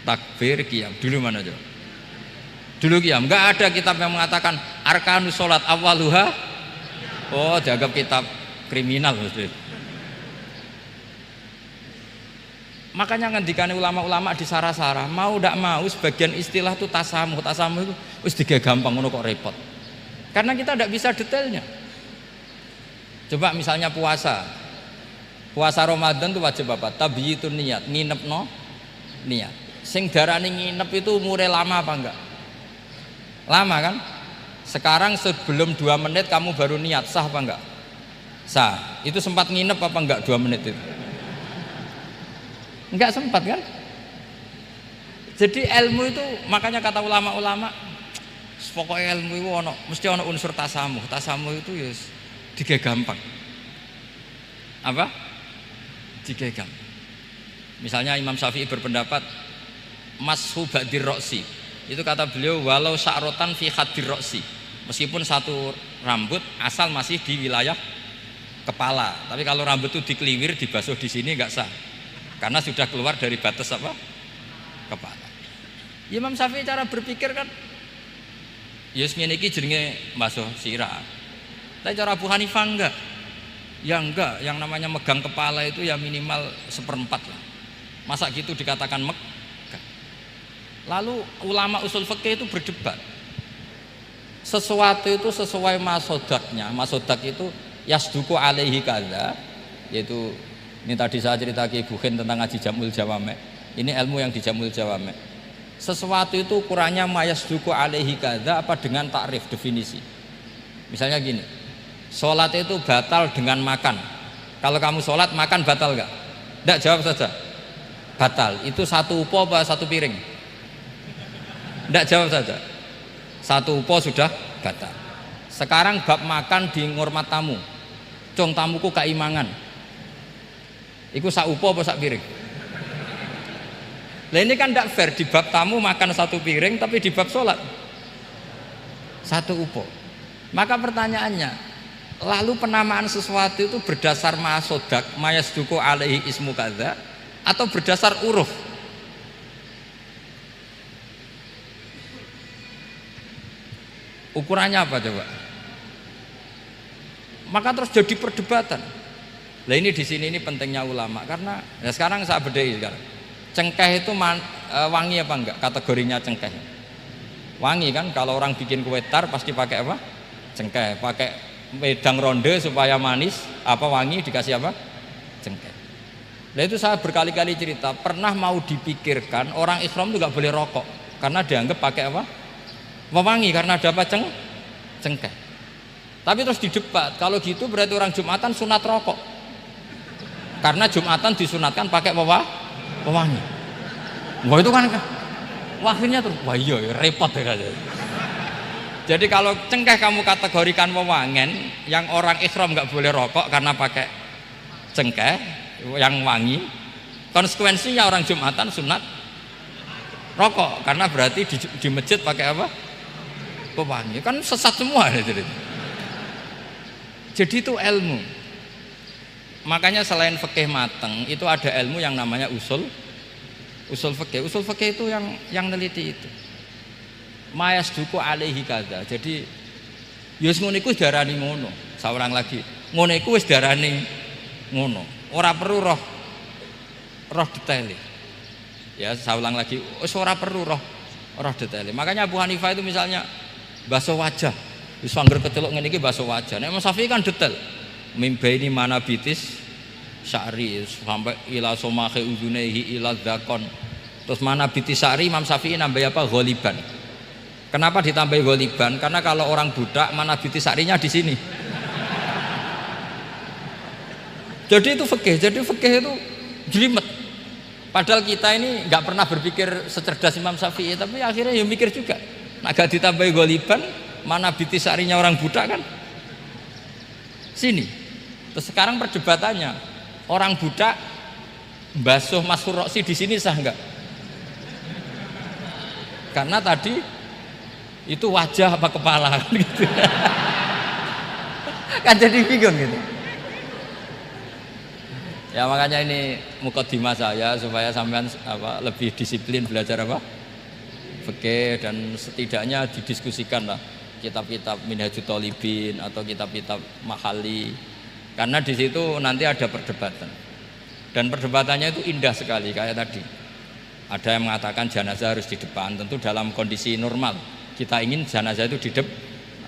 takbir, qiyam dulu mana coba? Dulu qiyam. Nggak ada kitab yang mengatakan arkanus sholat awaluha. Oh, dianggap kitab kriminal maksudnya. Makanya ngendikane ulama-ulama di sarah-sarah, mau ndak mau sebagian istilah itu tasamuh itu wis digawe gampang ngono kok repot. Karena kita ndak bisa detailnya. Coba misalnya puasa Ramadan itu wajib apa? Tabyitun niat, nginepno niat. Sing darani nginep itu umure lama apa enggak? Lama kan? Sekarang sebelum 2 menit kamu baru niat, sah apa enggak? Sah. Itu sempat nginep apa enggak 2 menit itu? Enggak sempat kan? Jadi ilmu itu makanya kata ulama-ulama pokoknya ilmu itu mesti ono unsur tasamuh. Tasamuh itu ya digawe gampang. Apa? Digawe gampang. Misalnya Imam Syafi'i berpendapat mashu ba'dir roksi. Itu kata beliau walau sya'rotan fi hadir roksi. Meskipun satu rambut asal masih di wilayah kepala. Tapi kalau rambut itu dikeliwir, dibasuh di sini enggak sah. Karena sudah keluar dari batas apa? Kepala. Imam Syafi'i cara berpikir kan ya ngene iki jenenge basuh sirah. Tapi cara Abu Hanifah enggak. Ya enggak, yang namanya megang kepala itu ya minimal 1/4 lah. Masa gitu dikatakan megah. Lalu ulama usul fikih itu berdebat. Sesuatu itu sesuai masodaknya. Masodak itu yasduku alaihi kadza, yaitu ini tadi saya cerita ke Ibu Khin tentang ngaji Jamul Jawame. Ini ilmu yang di Jamul Jawame. Sesuatu itu ukurannya mayasduku alaihi kadza apa dengan takrif definisi. Misalnya gini, sholat itu batal dengan makan. Kalau kamu sholat makan batal enggak? Enggak, jawab saja. Batal. Itu satu upo apa satu piring? Enggak, jawab saja. Satu upo sudah batal. Sekarang bab makan di ngurmat tamu. Cung tamuku kaimangan. Iku sak upo apa sak piring? Lah ini kan tidak fair, di bab tamu makan satu piring tapi di bab sholat satu upo. Maka pertanyaannya, lalu penamaan sesuatu itu berdasar masodak mayasduku alaihi ismu kadza atau berdasar uruf? Ukurannya apa coba? Maka terus jadi perdebatan. Lah ini di sini ini pentingnya ulama karena ya sekarang saya bedai sekarang. Cengkeh itu wangi apa enggak? Kategorinya cengkeh. Wangi kan, kalau orang bikin kue tar pasti pakai apa? Cengkeh. Pakai wedang ronde supaya manis, apa wangi dikasih apa? Cengkeh. Nah itu saya berkali-kali cerita, pernah mau dipikirkan orang ihram itu enggak boleh rokok karena dianggap pakai apa? Mewangi karena ada apa? Cengkeh. Tapi terus didebat, kalau gitu berarti orang Jumatan sunat rokok. Karena Jumatan disunatkan pakai pewangi. Wah itu kan akhirnya tuh wah iya repot ya kan. Jadi kalau cengkeh kamu kategorikan wewangen, yang orang ihram nggak boleh rokok karena pakai cengkeh yang wangi, konsekuensinya orang Jumatan sunat rokok karena berarti di masjid pakai apa? Pewangi. Kan sesat semua ya, jadi itu ilmu. Makanya selain fikih mateng itu ada ilmu yang namanya usul fikih. Usul fikih itu yang neliti itu. Mayasduku alaihi kadza. Jadi ya ngono iku darani ngono. Saurang lagi. Ngono iku wis darani ngono. Ora perlu roh detail. Ya, saya ulang lagi. Wis ora perlu roh detail. Makanya Abu Hanifah itu misalnya basuh wajah. Wis angger keceluk ngene iki basuh wajah. Nek Imam Syafi'i kan detail. Mimbaini manabitis sya'ri sampai ila somahe uzunehi ila dzakon. Terus manabitis sya'ri Imam Syafi'i nambah apa? Ghaliban. Kenapa ditambah ghaliban? Karena kalau orang budak manabitis sya'rinya di sini. Jadi itu fikih. Jadi fikih itu jelimet. Padahal kita ini nggak pernah berpikir secerdas Imam Syafi'i, tapi akhirnya ya mikir juga. Nah, gak ditambah ghaliban, manabitis sya'rinya orang budak kan? Sini. Terus sekarang perdebatannya orang budak basuh masur roksi di sini sah enggak? Karena tadi itu wajah apa kepala gitu. Kan jadi bingung gitu. Ya makanya ini mukadimah saya supaya sampean lebih disiplin belajar fikih dan setidaknya didiskusikan lah kitab-kitab Minhajut Thalibin atau kitab-kitab Mahali, karena di situ nanti ada perdebatan dan perdebatannya itu indah sekali. Kayak tadi ada yang mengatakan jenazah harus di depan, tentu dalam kondisi normal kita ingin jenazah itu di depan,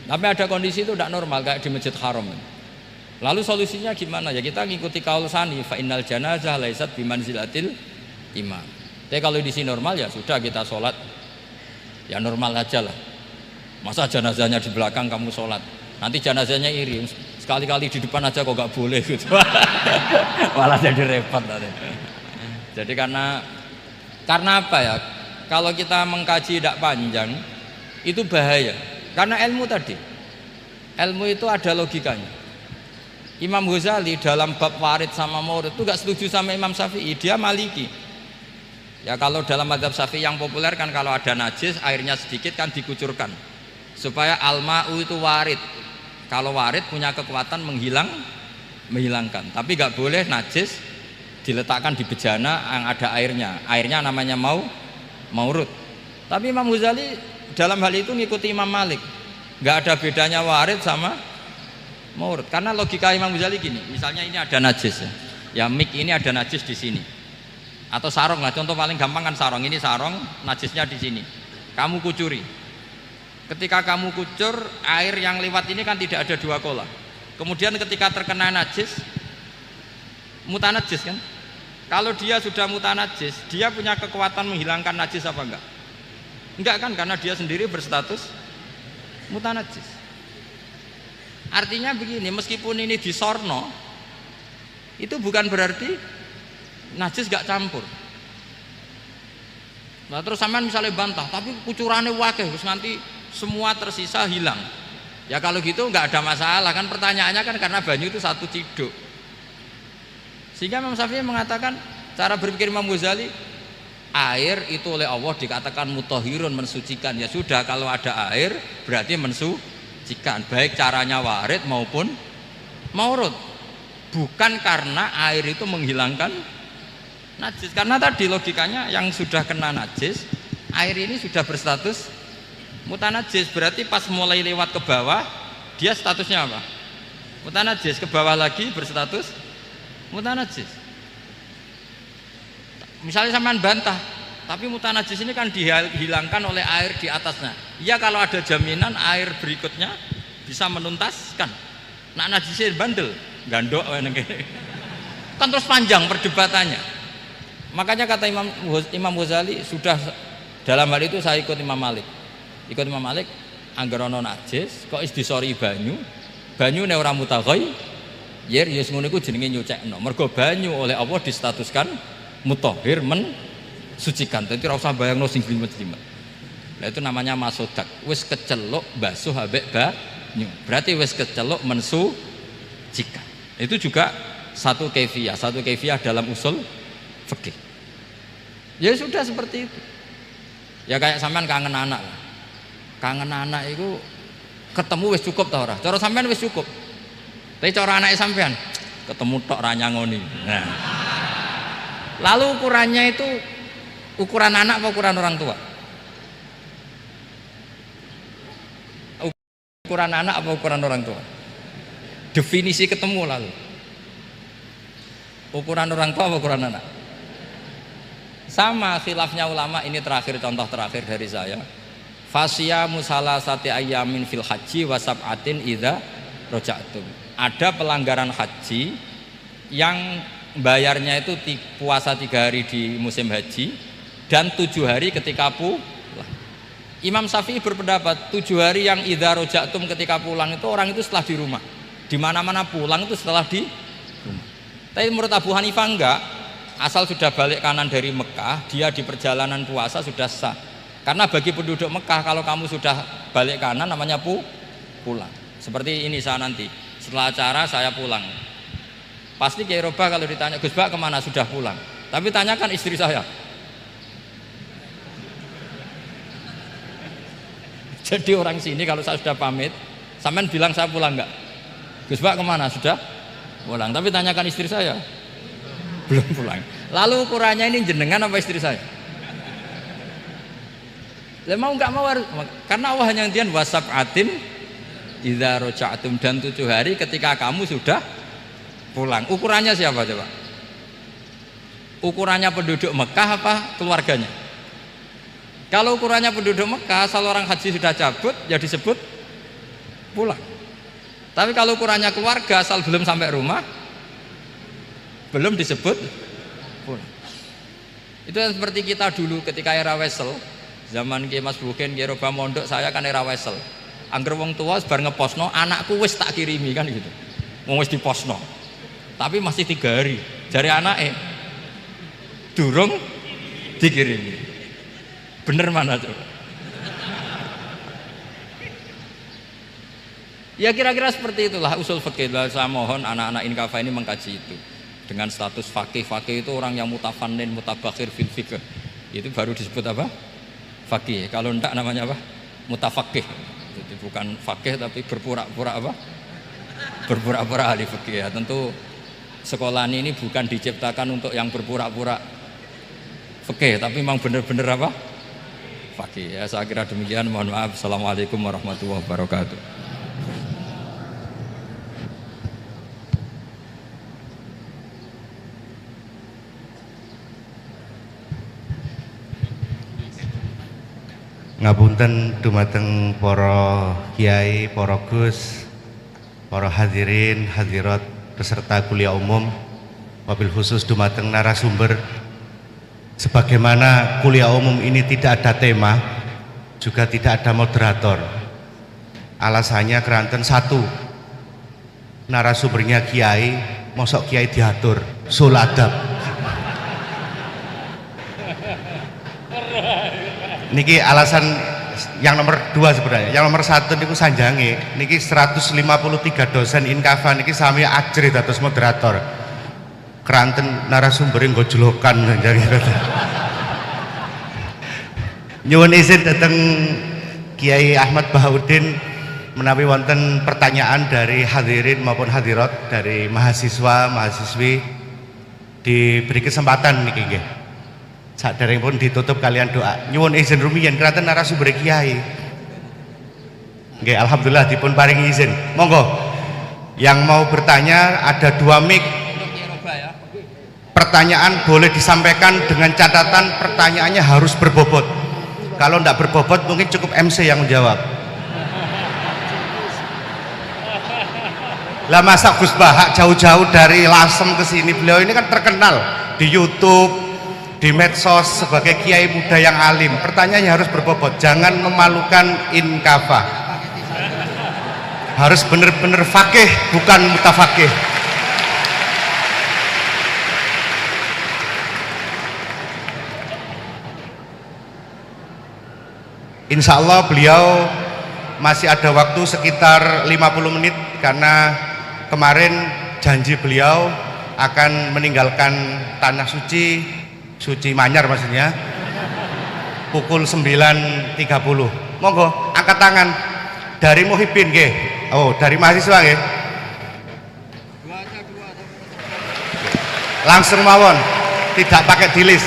tapi ada kondisi itu tidak normal kayak di Masjid Haram. Lalu solusinya gimana? Ya kita ngikuti kaul sani, fa innal janazah laisat bimanzilatil imam. Tapi kalau di sini normal ya sudah kita sholat ya normal aja lah. Masa jenazahnya di belakang kamu sholat, nanti jenazahnya iri, sekali-kali di depan aja kok gak boleh gitu. Malah jadi repot nanti. Jadi karena apa ya? Kalau kita mengkaji tidak panjang itu bahaya. Karena ilmu tadi, ilmu itu ada logikanya. Imam Ghazali dalam bab warid sama maurud itu gak setuju sama Imam Syafi'i, dia Maliki. Ya kalau dalam mazhab Syafi'i yang populer kan kalau ada najis airnya sedikit kan dikucurkan supaya al-ma'u itu warid. Kalau warid punya kekuatan menghilangkan. Tapi gak boleh najis diletakkan di bejana yang ada airnya. Airnya namanya maurud. Tapi Imam Ghazali dalam hal itu ngikuti Imam Malik. Gak ada bedanya warid sama maurud. Karena logika Imam Ghazali gini, misalnya ini ada najis ya mik ini ada najis di sini, atau sarong lah, contoh paling gampang kan sarong, ini sarong najisnya di sini, kamu kucuri. Ketika kamu kucur, air yang lewat ini kan tidak ada dua kola, kemudian ketika terkena najis mutanajis kan, kalau dia sudah mutanajis dia punya kekuatan menghilangkan najis apa enggak? Enggak kan, karena dia sendiri berstatus mutanajis. Artinya begini, meskipun ini disorno, itu bukan berarti najis gak campur. Nah terus sampean misalnya bantah, tapi kucurannya wakil, terus nanti semua tersisa hilang. Ya kalau gitu nggak ada masalah kan, pertanyaannya kan karena banyu itu satu ciduk. Sehingga Imam Syafi'i mengatakan, cara berpikir Imam Ghazali, air itu oleh Allah dikatakan mutahhirun, mensucikan. Ya sudah, kalau ada air berarti mensucikan, baik caranya warid maupun maurud. Bukan karena air itu menghilangkan najis, karena tadi logikanya yang sudah kena najis, air ini sudah berstatus mutanajis, berarti pas mulai lewat ke bawah dia statusnya apa? Mutanajis, ke bawah lagi berstatus mutanajis. Misalnya sampean bantah, tapi mutanajis ini kan dihilangkan oleh air di atasnya. Ya kalau ada jaminan air berikutnya bisa menuntaskan. Nak najisnya bandel, gandok kan terus panjang perdebatannya. Makanya kata Imam Ghazali, sudah dalam hal itu saya ikut Imam Malik. Ikut Imam Malik, anggar ono najis kok disori banyu ne ora mutaghayyir, ya ngono iku jenenge nyucekno. Mergo banyu oleh Allah distatuskan mutahhir, mensucikan. Dadi ora usah bayangno sing jlimet-jlimet. Nah itu namanya masodak. Wis keceluk basuh ambek banyu. Berarti wis keceluk mensucikan. Itu juga satu kefiah dalam usul fikih. Ya sudah seperti itu. Ya kayak sampean kangen anak lah. Kangen anak itu ketemu wis cukup ta ora? Cara sampean wis cukup. Tapi cara anake sampean ketemu tok ra nyangoni. Nah. Lalu ukurannya itu ukuran anak apa ukuran orang tua? Ukuran anak apa ukuran orang tua? Definisi ketemu lalu. Ukuran orang tua apa ukuran anak? Sama khilafnya ulama. Ini terakhir, contoh terakhir dari saya. Fasyamu salasati ayyamin fil haji wa sab'atin idza raja'tum. Ada pelanggaran haji yang bayarnya itu puasa 3 hari di musim haji dan 7 hari ketika pulang. Imam Syafi'i berpendapat 7 hari yang idza raja'tum ketika pulang itu orang itu setelah di rumah. Di mana-mana pulang itu setelah di rumah. Tapi menurut Abu Hanifah enggak. Asal sudah balik kanan dari Mekah, dia di perjalanan puasa sudah sah. Karena bagi penduduk Mekah kalau kamu sudah balik kanan namanya pulang. Seperti ini saya nanti setelah acara saya pulang. Pasti Kiai Roba kalau ditanya Gus Bak kemana, sudah pulang. Tapi tanyakan istri saya. Jadi orang sini kalau saya sudah pamit, sampean bilang saya pulang enggak? Gus Bak kemana? Sudah pulang. Tapi tanyakan istri saya. Belum pulang. Lalu ukurannya ini jenengan apa istri saya? Lah mau enggak mau harus, karena Allah hanya ngendikan wasab'atin idza raja'tum, dan 7 hari ketika kamu sudah pulang. Ukurannya siapa coba? Ukurannya penduduk Mekah apa keluarganya? Kalau ukurannya penduduk Mekah, asal orang haji sudah cabut ya disebut pulang. Tapi kalau ukurannya keluarga asal belum sampai rumah belum disebut pun. Itu seperti kita dulu ketika era wesel, zaman Ki Mas Buken, Ki Roba Mondok, saya kan era wesel. Angger wong tua bar ngeposno, anakku wis tak kirimi kan gitu. Wong wis diposno. Tapi masih 3 hari. Jari anake durung dikirimi. Bener mana coba? Ya kira-kira seperti itulah usul fikih. Saya mohon anak-anak Inkafa ini mengkaji itu. Dengan status fakih itu orang yang mutafannin, mutabakhir fil fikih. Itu baru disebut apa? Fakih. Kalau enggak namanya apa? Mutafakih. Jadi bukan fakih tapi berpura-pura apa? Berpura-pura ahli fikih. Ya, tentu sekolah ini bukan diciptakan untuk yang berpura-pura fikih, tapi memang benar-benar apa? Fakih. Ya, saya kira demikian. Mohon maaf. Assalamualaikum warahmatullahi wabarakatuh. Ngapunten dumateng para kiai, para gus, para hadirin, hadirat peserta kuliah umum, wabil khusus dumateng narasumber. Sebagaimana kuliah umum ini tidak ada tema, juga tidak ada moderator. Alasannya keranten satu, narasumbernya kiai, mosok kiai diatur, suladab. Niki alasan yang nomor 2 sebenarnya. Yang nomor 1 niku sanjange. Niki 153 dosen Inkafa niki sami ajri dados moderator. Keranten narasumber nggo julukan sanjange. Nyuwun izin dateng Kiai Ahmad Bahaudin menawi wonten pertanyaan dari hadirin maupun hadirat dari mahasiswa, mahasiswi diberi kesempatan niki nggih. Saderengipun ditutup kalian doa. Nyuwun izin rumiyin keranten narasumber kiai. Nggih, alhamdulillah dipun paringi izin. Monggo. Yang mau bertanya ada 2 mic. Pertanyaan boleh disampaikan dengan catatan pertanyaannya harus berbobot. Kalau tidak berbobot mungkin cukup MC yang menjawab. Lah masa Gus Bahak jauh-jauh dari Lasem ke sini, beliau ini kan terkenal di YouTube, di medsos sebagai kiai muda yang alim. Pertanyaannya harus berbobot, jangan memalukan Inkafa. Harus benar-benar fakih, bukan mutafakih. Insya Allah beliau masih ada waktu sekitar 50 menit karena kemarin janji beliau akan meninggalkan tanah suci Manyar maksudnya pukul 9.30. Monggo angkat tangan dari Muhibbin nggih. Oh, dari mahasiswa nggih. Langsung mawon, tidak pakai dilis.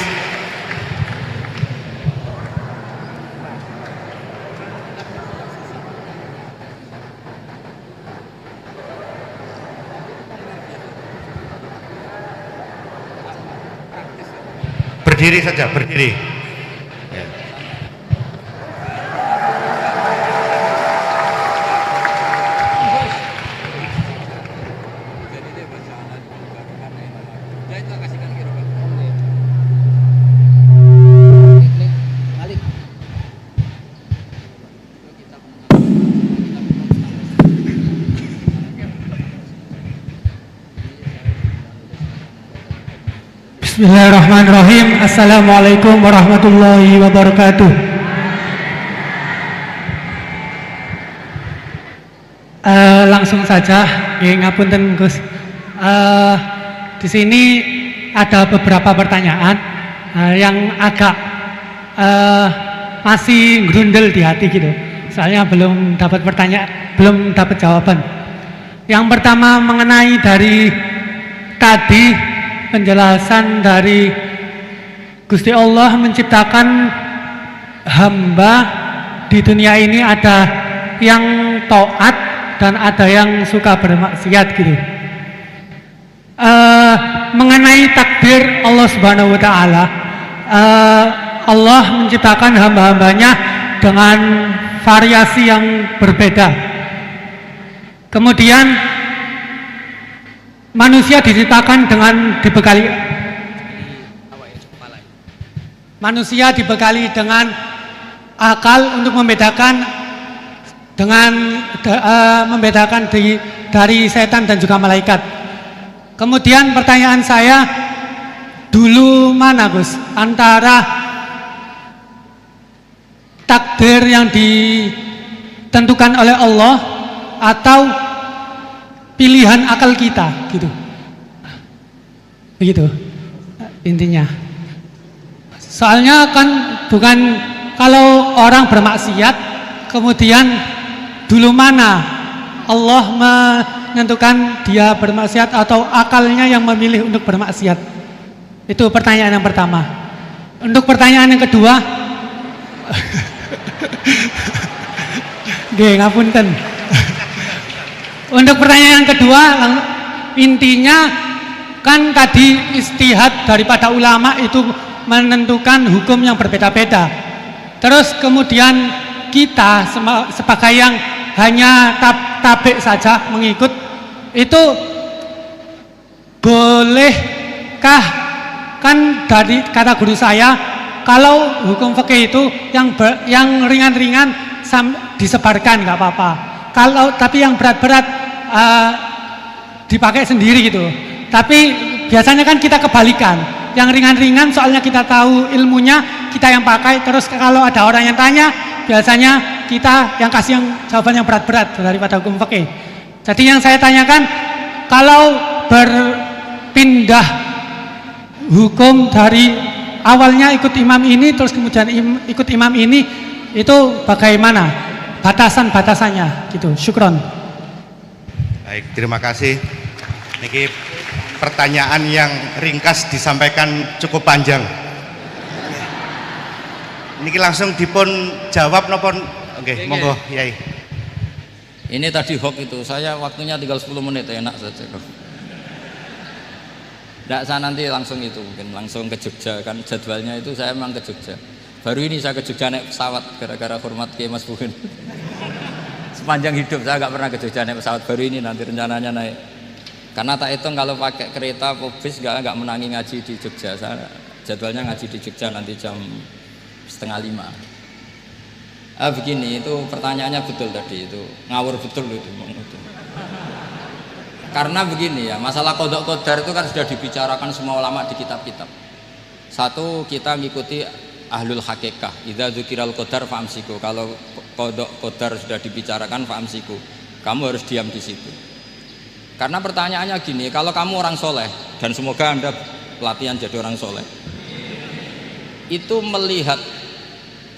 Berdiri saja, berdiri. Ya. Bismillahirrahmanirrahim. Assalamualaikum warahmatullahi wabarakatuh. Langsung saja, ngapunten Gus. Di sini ada beberapa pertanyaan yang agak masih grundel di hati gitu. Soalnya belum dapat belum dapat jawaban. Yang pertama mengenai dari tadi penjelasan dari Gusti Allah menciptakan hamba di dunia ini, ada yang taat dan ada yang suka bermaksiat gitu. Mengenai takdir Allah Subhanahu wa Ta'ala, Allah menciptakan hamba-hambanya dengan variasi yang berbeda. Kemudian manusia diciptakan dengan dibekali akal untuk membedakan dari setan dan juga malaikat. Kemudian pertanyaan saya, dulu mana Gus antara takdir yang ditentukan oleh Allah atau pilihan akal kita gitu. Begitu intinya. Soalnya kan bukan kalau orang bermaksiat kemudian dulu mana Allah menentukan dia bermaksiat atau akalnya yang memilih untuk bermaksiat. Itu pertanyaan yang pertama. Untuk pertanyaan yang kedua, ngapunten. Untuk pertanyaan yang kedua, intinya kan tadi istihad daripada ulama itu menentukan hukum yang berbeda-beda. Terus kemudian kita sebagai yang hanya tabik saja mengikut, itu bolehkah? Kan dari kata guru saya, kalau hukum fikih itu yang ringan-ringan disebarkan nggak apa-apa. Tapi yang berat-berat dipakai sendiri gitu. Tapi biasanya kan kita kebalikan. Yang ringan-ringan soalnya kita tahu ilmunya, kita yang pakai. Terus kalau ada orang yang tanya, biasanya kita yang kasih yang jawaban yang berat-berat daripada hukum fikih. Jadi yang saya tanyakan, kalau berpindah hukum dari awalnya ikut imam ini terus kemudian ikut imam ini, itu bagaimana batasan-batasannya gitu. Syukron. Baik, terima kasih. Niki pertanyaan yang ringkas disampaikan cukup panjang. Niki langsung dipun jawab nopon. Oke, monggo Yai. Ini tadi hoax itu, saya waktunya tinggal 10 menit, enak saja kok. Tidak, saya nanti langsung itu, mungkin langsung ke Jogja, kan jadwalnya itu saya memang ke Jogja. Baru ini saya ke Jogja naik pesawat, gara-gara hormat ke Mas Buhin. Sepanjang hidup saya nggak pernah ke Jogja naik pesawat, baru ini nanti rencananya naik. Karena tak hitung kalau pakai kereta atau bis nggak menangi ngaji di Jogja. Saya jadwalnya ngaji di Jogja nanti jam 4:30. Begini, itu pertanyaannya betul tadi, itu ngawur betul itu. Karena begini ya, masalah qadha qadar itu kan sudah dibicarakan semua ulama di kitab-kitab. Satu, kita ngikuti ahlul hakikah, idza dzukiral qadar fa'amsiku. Kalau qadha qadar sudah dibicarakan fa'amsiku, kamu harus diam di situ. Karena pertanyaannya gini, kalau kamu orang soleh, dan semoga Anda pelatihan jadi orang soleh, itu melihat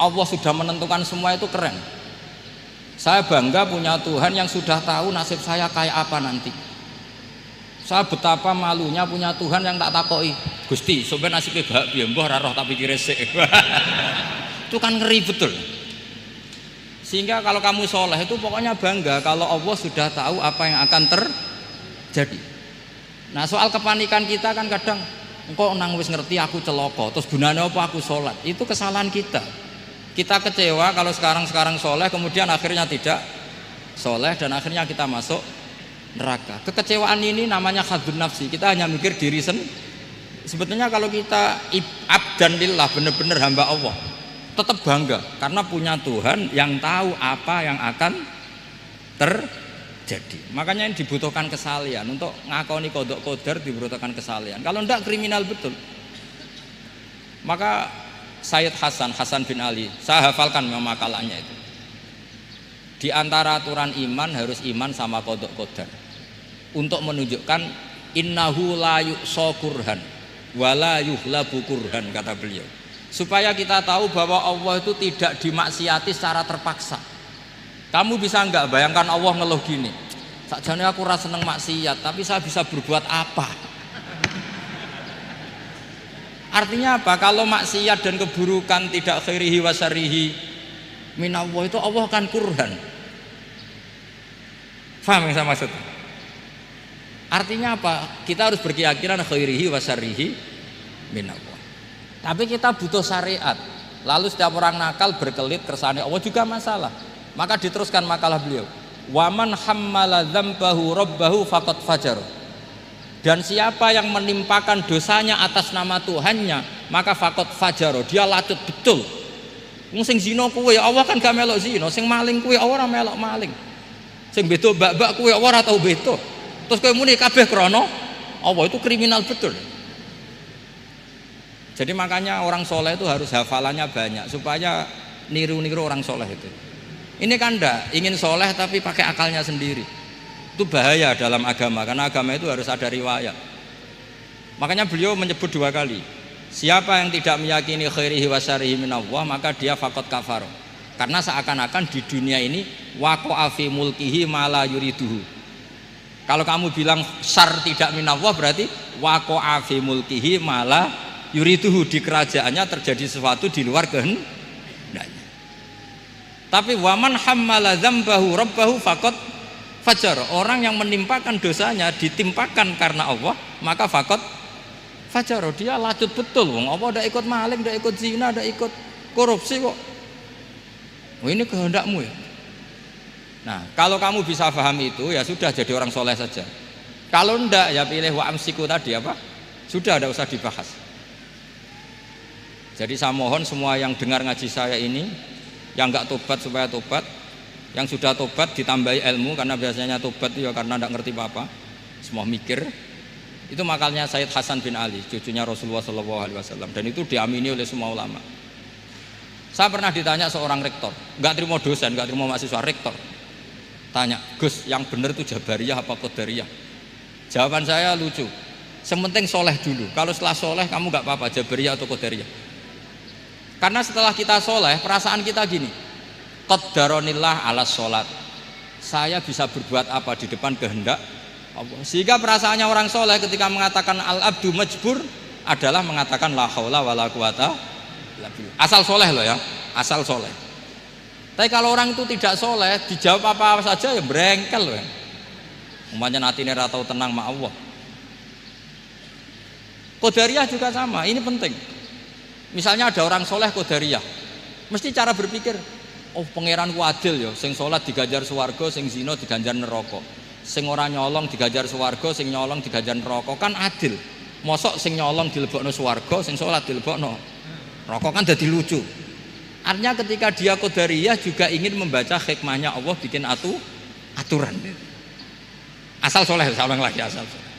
Allah sudah menentukan semua, itu keren. Saya bangga punya Tuhan yang sudah tahu nasib saya kayak apa nanti. Saya betapa malunya punya Tuhan yang tak takoi, Gusti sampai nasibnya bahagia, mbah ra roh tapi kira sik. Itu kan ngeri betul. Sehingga kalau kamu soleh itu pokoknya bangga kalau Allah sudah tahu apa yang akan terjadi. Nah, soal kepanikan kita kan kadang engkau nang wis ngerti aku celoko, terus gunanya apa aku sholat, itu kesalahan kita. Kita kecewa kalau sekarang soleh, kemudian akhirnya tidak soleh dan akhirnya kita masuk neraka. Kekecewaan ini namanya khadun nafsi. Kita hanya mikir diri sendiri. Sebetulnya kalau kita abdan lillah, benar-benar hamba Allah, tetap bangga karena punya Tuhan yang tahu apa yang akan terjadi. Makanya yang dibutuhkan kesalian untuk ngakoni qadha qadar, dibutuhkan kesalian. Kalau enggak kriminal betul. Maka Sayyid Hasan bin Ali, saya hafalkan makalahnya itu. Di antara aturan iman harus iman sama qadha qadar. Untuk menunjukkan innahu la yu'sa kurhan wala yuhlabu kurhan, kata beliau. Supaya kita tahu bahwa Allah itu tidak dimaksiati secara terpaksa. Kamu bisa enggak bayangkan Allah ngeluh gini, sakjane aku ora seneng maksiat, tapi saya bisa berbuat apa? Artinya apa? Kalau maksiat dan keburukan tidak khairihi wa syarrihi minallah, itu Allah akan kurhan. Faham yang saya maksud? Artinya apa? Kita harus berkeyakinan khairihi wa syarrihi minallah. Tapi kita butuh syariat. Lalu setiap orang nakal berkelit kersane Allah juga masalah. Maka diteruskan makalah beliau. Waman hammala dzambahu rabbahu faqad fajar. Dan siapa yang menimpakan dosanya atas nama Tuhannya, maka faqad fajar, dia lacut betul. Wong sing zina kuwe Allah kan gak melok zina, sing maling kuwe ora melok maling. Sing beto bak-bak kuwe ora tau beto. Terus kowe muni kabeh krana Allah, itu kriminal betul. Jadi makanya orang soleh itu harus hafalannya banyak supaya niru-niru orang soleh itu. Ini kan enggak ingin soleh tapi pakai akalnya sendiri. Itu bahaya dalam agama, karena agama itu harus ada riwayat. Makanya beliau menyebut 2 kali. Siapa yang tidak meyakini khairihi wa syarrihi minallah, maka dia faqad kafar. Karena seakan-akan di dunia ini waqa'a fi mulkihi ma la yuriduhu. Kalau kamu bilang syar tidak minallah, berarti waqa'a fi mulkihi ma la yuriduhu, di kerajaannya terjadi sesuatu di luar kehendaknya. Tapi waman hammala dzambahu rabbahu faqad fajar, orang yang menimpakan dosanya ditimpakan karena Allah, maka faqad fajar, dia lacut betul. Wong apa ndak ikut maling, ndak ikut zina, ndak ikut korupsi kok. Oh, ini kehendakmu ya. Nah, kalau kamu bisa paham itu ya sudah, jadi orang soleh saja. Kalau ndak ya pilih wa amsiku tadi apa? Sudah, tidak usah dibahas. Jadi saya mohon semua yang dengar ngaji saya ini, yang enggak tobat supaya tobat, yang sudah tobat ditambahi ilmu, karena biasanya tobat itu ya karena enggak ngerti apa-apa, semua mikir. Itu makalnya Sayyid Hasan bin Ali, cucunya Rasulullah SAW, dan itu diamini oleh semua ulama. Saya pernah ditanya seorang rektor, enggak terima dosen, enggak terima mahasiswa, rektor. Tanya, Gus, yang benar itu Jabariyah apa Qadariyah? Jawaban saya lucu, sementing soleh dulu. Kalau setelah soleh kamu enggak apa-apa, Jabariyah atau Qadariyah. Karena setelah kita soleh, perasaan kita gini, qaddaronillah ala sholat, saya bisa berbuat apa di depan kehendak Allah. Sehingga perasaannya orang soleh ketika mengatakan al-abdu majbur adalah mengatakan la haula wala quwata illa billah. Asal soleh loh ya, asal soleh. Tapi kalau orang itu tidak soleh, dijawab apa saja ya berengkel loh ya. Umpamanya natine ra tau tenang ma Allah. Qadariyah juga sama, ini penting. Misalnya ada orang soleh Qadariyah, mesti cara berpikir, oh pangeranku adil ya, sing sholat diganjar swarga, sing zina diganjar neraka, sing ora nyolong diganjar swarga, sing nyolong diganjar neraka, kan adil. Mosok sing nyolong dilebokno swarga, sing sholat dilebokno neraka, kan jadi lucu. Artinya ketika dia Qadariyah juga ingin membaca hikmahnya Allah bikin aturan. Asal soleh, saya ulang lagi, asal soleh.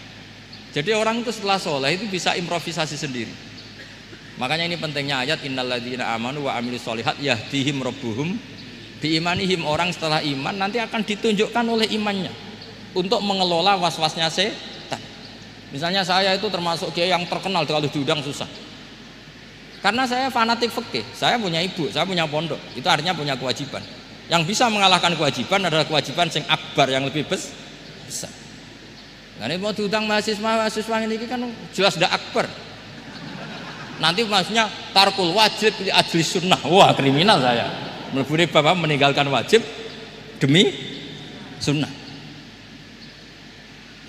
Jadi orang itu setelah soleh itu bisa improvisasi sendiri. Makanya ini pentingnya ayat innalladzina amanu wa amilus sholihat yahdihim rabbuhum biimanihim. Orang setelah iman nanti akan ditunjukkan oleh imannya untuk mengelola was-wasnya setan. Misalnya saya itu termasuk kiai yang terkenal, kalau diundang susah. Karena saya fanatik fikih, saya punya ibu, saya punya pondok, itu artinya punya kewajiban. Yang bisa mengalahkan kewajiban adalah kewajiban sing akbar, yang lebih besar. Nah ini mau diundang mahasiswa ini kan jelas tidak akbar. Nanti maksudnya tarkul wajib ajli sunnah, wah kriminal saya. Meleburi bapak meninggalkan wajib demi sunnah.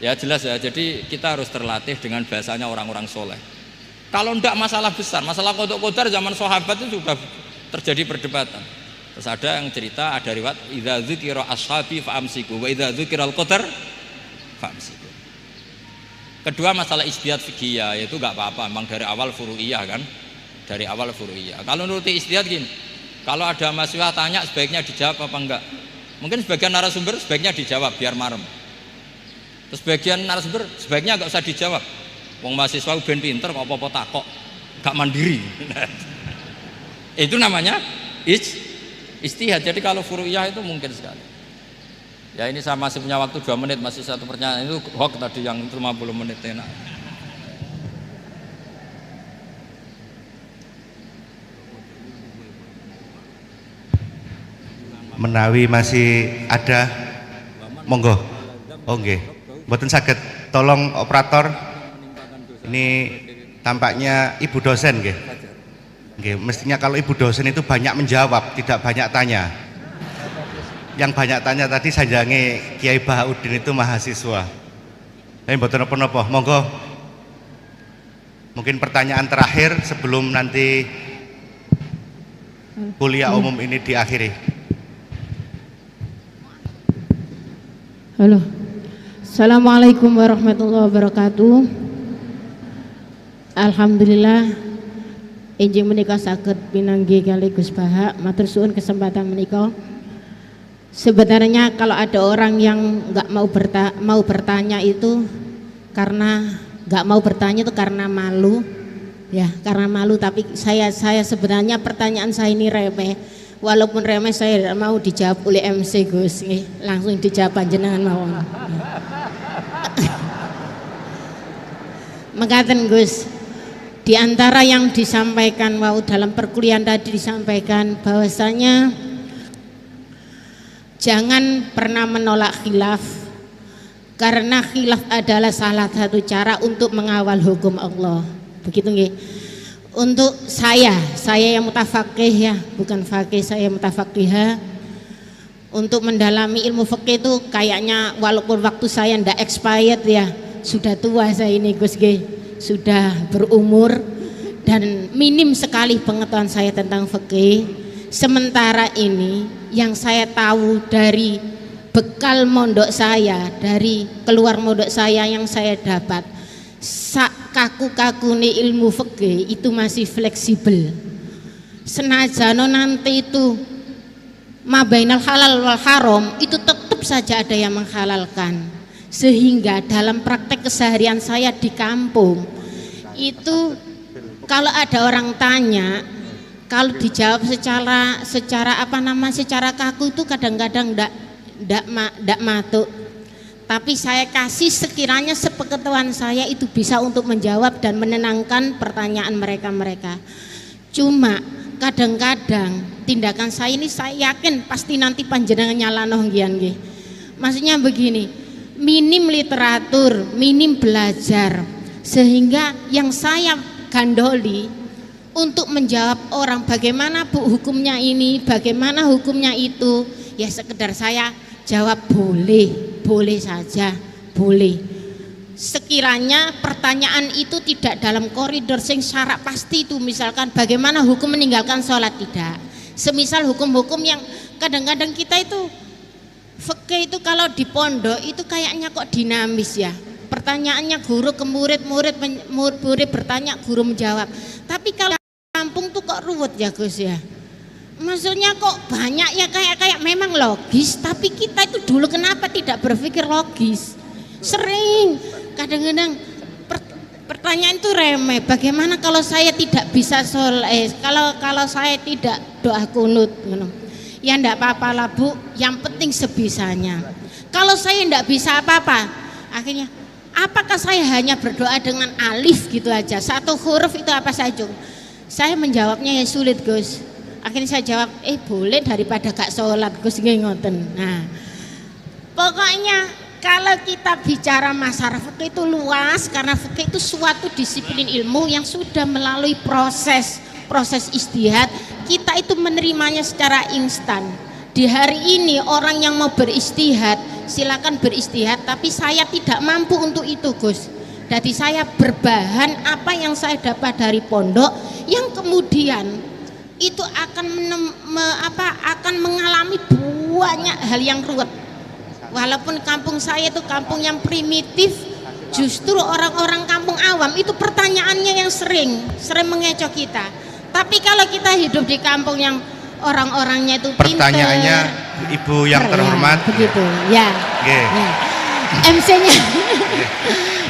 Ya jelas ya, jadi kita harus terlatih dengan bahasanya orang-orang soleh. Kalau tidak masalah besar, masalah qada qadar zaman sahabat itu juga terjadi perdebatan. Terus ada yang cerita, ada riwayat idza dzikira ashabi fa amsiku wa idza dzikiral qadar fa amsiku. Kedua masalah ijtihad fikih, yaitu enggak apa-apa, memang dari awal furu'iyah kan, dari awal furu'iyah. Kalau nuruti ijtihad gini, kalau ada mahasiswa tanya sebaiknya dijawab apa enggak? Mungkin sebagian narasumber sebaiknya dijawab biar marem. Terus sebagian narasumber sebaiknya enggak usah dijawab. Wong mahasiswa ben pinter kok apa-apa takok, enggak mandiri. Itu namanya ijtihad. Jadi kalau furu'iyah itu mungkin sekali. Ya ini saya masih punya waktu 2 menit, masih satu pertanyaan itu hoax tadi yang 50 menit enak. Menawi masih ada, monggo. Oh nggih, mboten saged. Tolong operator. Ini tampaknya ibu dosen nggih. Nggih, mestinya kalau ibu dosen itu banyak menjawab, tidak banyak tanya. Yang banyak tanya tadi sanjange Kiai Bahaudin itu mahasiswa. Tapi mboten napa-napa, monggo. Mungkin pertanyaan terakhir sebelum nanti kuliah umum ini diakhiri. Halo. Assalamualaikum warahmatullahi wabarakatuh. Alhamdulillah injing menika saged pinanggi kali Gus Baha, matur suwun kesempatan menika. Sebenarnya kalau ada orang yang nggak mau bertanya itu karena nggak mau bertanya itu karena malu, ya karena malu. Tapi saya sebenarnya pertanyaan saya ini remeh. Walaupun remeh saya tidak mau dijawab oleh MC Gus, langsung dijawab panjenengan mawon. Mekaten Gus, di antara yang disampaikan dalam perkuliahan tadi disampaikan bahwasanya jangan pernah menolak khilaf, karena khilaf adalah salah satu cara untuk mengawal hukum Allah. Begitu nggih. Untuk saya yang mutafaqih ya, bukan faqih, saya mutafaqihah. Untuk mendalami ilmu fikih itu kayaknya walaupun waktu saya ndak expired ya, sudah tua saya ini Gus G, sudah berumur dan minim sekali pengetahuan saya tentang fikih. Sementara ini yang saya tahu dari bekal mondok saya, dari keluar mondok saya yang saya dapat, kaku-kakune ilmu fikih itu masih fleksibel. Senajan nanti itu mabainal halal wal haram itu tetap saja ada yang menghalalkan. Sehingga dalam praktek keseharian saya di kampung itu kalau ada orang tanya, kalau dijawab secara kaku itu kadang-kadang ndak matuk. Tapi saya kasih sekiranya sepengetahuan saya itu bisa untuk menjawab dan menenangkan pertanyaan mereka. Cuma kadang-kadang tindakan saya ini saya yakin pasti nanti panjenengan nyalano nggih. Maksudnya begini, minim literatur, minim belajar, sehingga yang saya gandoli untuk menjawab orang bagaimana Bu hukumnya ini, bagaimana hukumnya itu, ya sekedar saya jawab boleh saja, boleh. Sekiranya pertanyaan itu tidak dalam koridor sing syarat pasti itu, misalkan bagaimana hukum meninggalkan sholat, tidak. Semisal hukum-hukum yang kadang-kadang kita itu fikih itu kalau di pondok itu kayaknya kok dinamis ya. Pertanyaannya guru ke murid bertanya, guru menjawab. Tapi kalau kampung tuh kok ruwet ya Gus ya. Maksudnya kok banyak ya kayak memang logis, tapi kita itu dulu kenapa tidak berpikir logis? Sering kadang-kadang pertanyaan itu remeh. Bagaimana kalau saya tidak bisa sholat? Kalau saya tidak doa kunut, ya enggak apa-apa lah Bu. Yang penting sebisanya. Kalau saya enggak bisa apa-apa, akhirnya apakah saya hanya berdoa dengan alif gitu aja? Satu huruf itu apa saja? Saya menjawabnya ya sulit Gus. Akhirnya saya jawab, boleh daripada gak sholat Gus ngoten. Nah, pokoknya kalau kita bicara masalah fikih itu luas, karena fikih itu suatu disiplin ilmu yang sudah melalui proses ijtihad. Kita itu menerimanya secara instan. Di hari ini orang yang mau beristihad silakan beristihad, tapi saya tidak mampu untuk itu Gus. Jadi saya berbahan apa yang saya dapat dari pondok, yang kemudian itu akan mengalami banyak hal yang ruwet. Walaupun kampung saya itu kampung yang primitif, justru orang-orang kampung awam itu pertanyaannya yang sering mengecoh kita. Tapi kalau kita hidup di kampung yang orang-orangnya itu pertanyaannya pinter, Ibu yang terhormat begitu ya. MC-nya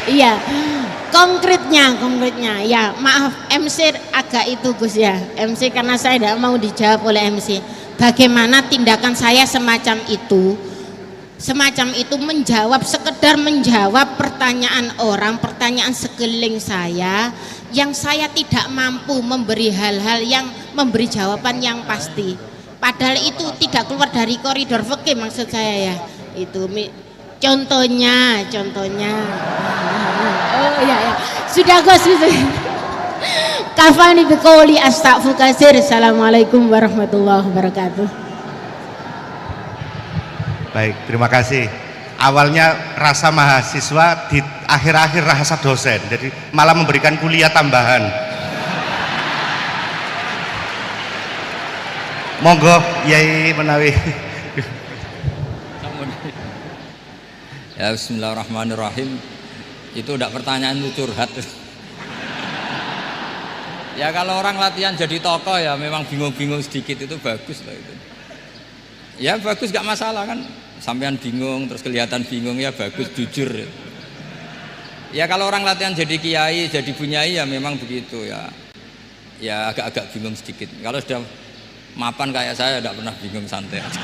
iya. Konkretnya ya maaf MC agak itu Gus ya, MC karena saya tidak mau dijawab oleh MC. Bagaimana tindakan saya semacam itu menjawab, sekedar menjawab pertanyaan orang, pertanyaan sekeliling saya yang saya tidak mampu memberi hal-hal yang memberi jawaban yang pasti. Padahal itu tidak keluar dari koridor fikih maksud saya ya. Itu contohnya. Oh iya. Sudah Gus. Kafani biqouli astaghfiru katsir. Assalamualaikum warahmatullahi wabarakatuh. Baik, terima kasih. Awalnya rasa mahasiswa, di akhir-akhir rasa dosen. Jadi malah memberikan kuliah tambahan. Monggo Yai menawi. Ya bismillahirrahmanirrahim. Itu udah pertanyaan itu curhat. Ya kalau orang latihan jadi tokoh ya memang bingung-bingung sedikit itu bagus lah itu. Ya bagus gak masalah kan. Sampean bingung terus kelihatan bingung ya bagus jujur. Ya kalau orang latihan jadi kiai, jadi bunyai ya memang begitu ya. Ya agak-agak bingung sedikit. Kalau sudah mapan kayak saya tidak pernah bingung, santai aja.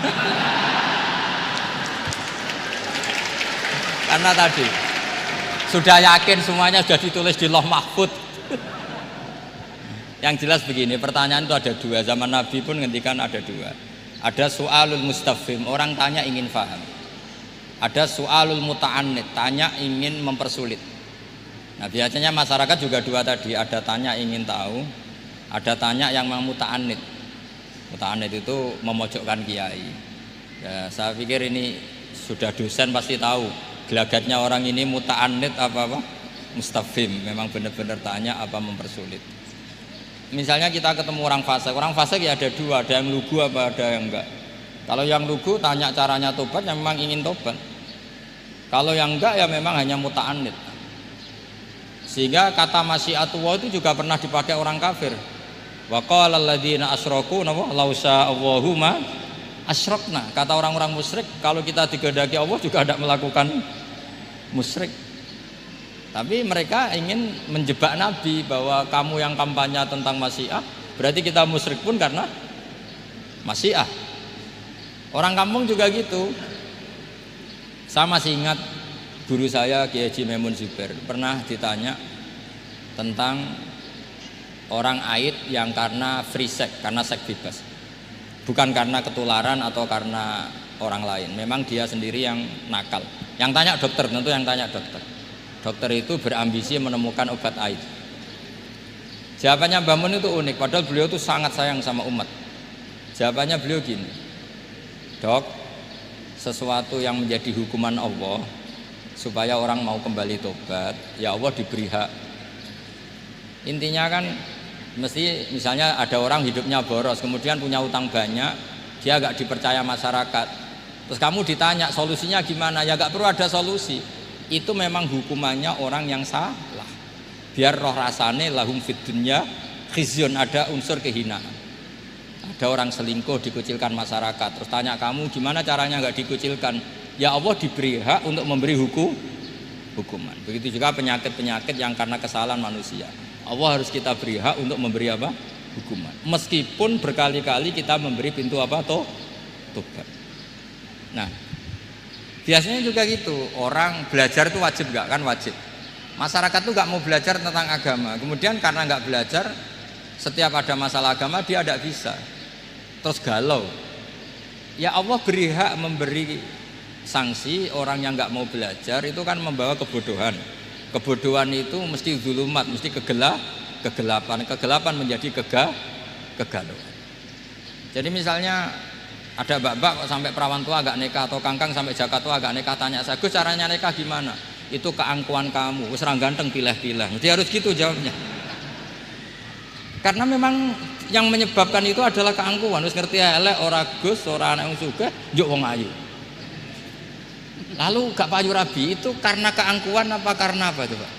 Karena tadi sudah yakin semuanya sudah ditulis di Lauh Mahfud. Yang jelas begini, pertanyaan itu ada dua. Zaman Nabi pun ngendikan ada dua. Ada soalul mustafhim, orang tanya ingin paham. Ada soalul muta'annid, tanya ingin mempersulit. Nah biasanya masyarakat juga dua tadi, ada tanya ingin tahu, ada tanya yang muta'annid. Muta'annid itu memojokkan kiai. Ya, saya pikir ini sudah dosen pasti tahu gelagatnya orang ini muta'annid apa mustafhim, memang benar-benar tanya apa mempersulit. Misalnya kita ketemu orang fasik ya ada dua, ada yang lugu apa ada yang enggak. Kalau yang lugu tanya caranya tobat, yang memang ingin tobat. Kalau yang enggak ya memang hanya muta'annid. Sehingga kata masyiatullah itu juga pernah dipakai orang kafir. Wa qala alladziina asyraku law sya'allahu ma asyrakna. Kata orang-orang musyrik, kalau kita digedaki Allah juga tidak melakukan musyrik. Tapi mereka ingin menjebak Nabi bahwa kamu yang kampanye tentang masyiah, berarti kita musyrik pun karena masyiah. Orang kampung juga gitu. Saya masih ingat guru saya Kiai Haji Maimun Zubair pernah ditanya tentang orang haid yang karena free sex, karena seks bebas. Bukan karena ketularan atau karena orang lain. Memang dia sendiri yang nakal. Yang tanya dokter, tentu yang tanya dokter. Dokter itu berambisi menemukan obat haid. Jawabannya Mbah Mun itu unik, padahal beliau itu sangat sayang sama umat. Jawabannya beliau gini, dok, sesuatu yang menjadi hukuman Allah supaya orang mau kembali tobat, ya Allah diberi hak. Intinya kan mesti misalnya ada orang hidupnya boros, kemudian punya utang banyak, dia agak dipercaya masyarakat. Terus kamu ditanya solusinya gimana? Ya gak perlu ada solusi. Itu memang hukumannya orang yang salah. Biar roh rasane lahum fid dunya khizyun, ada unsur kehinaan. Ada orang selingkuh dikucilkan masyarakat. Terus tanya kamu gimana caranya nggak dikucilkan? Ya Allah diberi hak untuk memberi hukuman. Begitu juga penyakit-penyakit yang karena kesalahan manusia. Allah harus kita beri hak untuk memberi apa? Hukuman. Meskipun berkali-kali kita memberi pintu apa? Tobat. Nah, biasanya juga gitu, orang belajar itu wajib nggak? Kan wajib. Masyarakat tuh nggak mau belajar tentang agama. Kemudian karena nggak belajar, setiap ada masalah agama dia tidak bisa. Terus galau. Ya Allah beri hak memberi sanksi orang yang nggak mau belajar itu kan membawa kebodohan. Kebodohan itu mesti zulumat, mesti kegelapan. Kegelapan menjadi kegalauan. Jadi misalnya ada mbak-mbak sampai perawan tua agak nikah, atau kangkang sampai jaka tua agak nikah, tanya saya, Gus caranya nikah gimana? Itu keangkuhan kamu, wis ra ganteng pilih-pilih. Jadi harus gitu jawabnya. Karena memang yang menyebabkan itu adalah keangkuhan. Wis ngerti elek ora Gus, ora anak wong sugih, njuk wong ayu. Lalu gak payu rabi itu karena keangkuhan apa karena apa coba?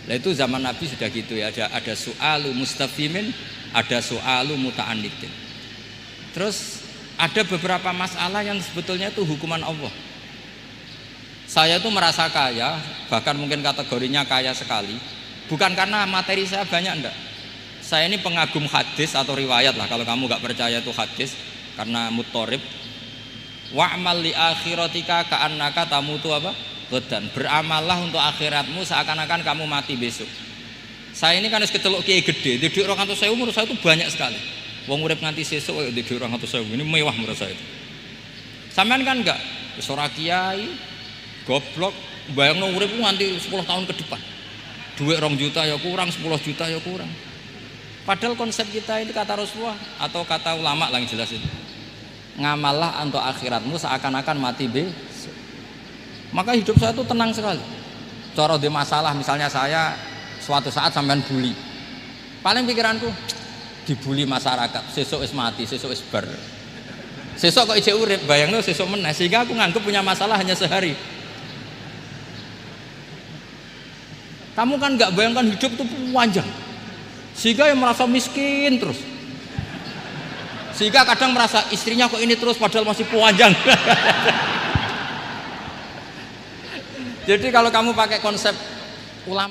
Nah itu zaman Nabi sudah gitu ya, ada soalu mustafimin, ada soalu muta'annidin. Terus ada beberapa masalah yang sebetulnya itu hukuman Allah. Saya itu merasa kaya, bahkan mungkin kategorinya kaya sekali, bukan karena materi saya banyak, enggak. Saya ini pengagum hadis atau riwayat lah, kalau kamu gak percaya itu hadis, karena muttorib. Wa'mal li akhiratika ka'annaka tamutu apa? Ghadan. Beramallah untuk akhiratmu seakan-akan kamu mati besok. Saya ini kan harus keceluk kiai gede, di orang kantor saya umur saya itu banyak sekali. Wong urip nganti sesuk di orang atau saya ini mewah menurut saya itu. Sampean kan enggak, seorang kiai goblok, bayangno urip nganti 10 tahun ke depan. Duit 2 juta ya kurang, 10 juta ya kurang. Padahal konsep kita ini kata Rasulullah atau kata ulama lah yang jelas itu. Ngamallah untuk akhiratmu seakan-akan mati besok. Maka hidup saya itu tenang sekali. Cara di masalah misalnya saya suatu saat sampean bully. Paling pikiranku dibully masyarakat, sesuk wis mati, sesuk wis ber. Sesok kok ijek urip, bayangno sesok meneh, sehingga aku nganggep punya masalah hanya sehari. Kamu kan nggak bayangkan hidup itu panjang, sehingga yang merasa miskin terus, sehingga kadang merasa istrinya kok ini terus padahal masih panjang. Jadi kalau kamu pakai konsep ulama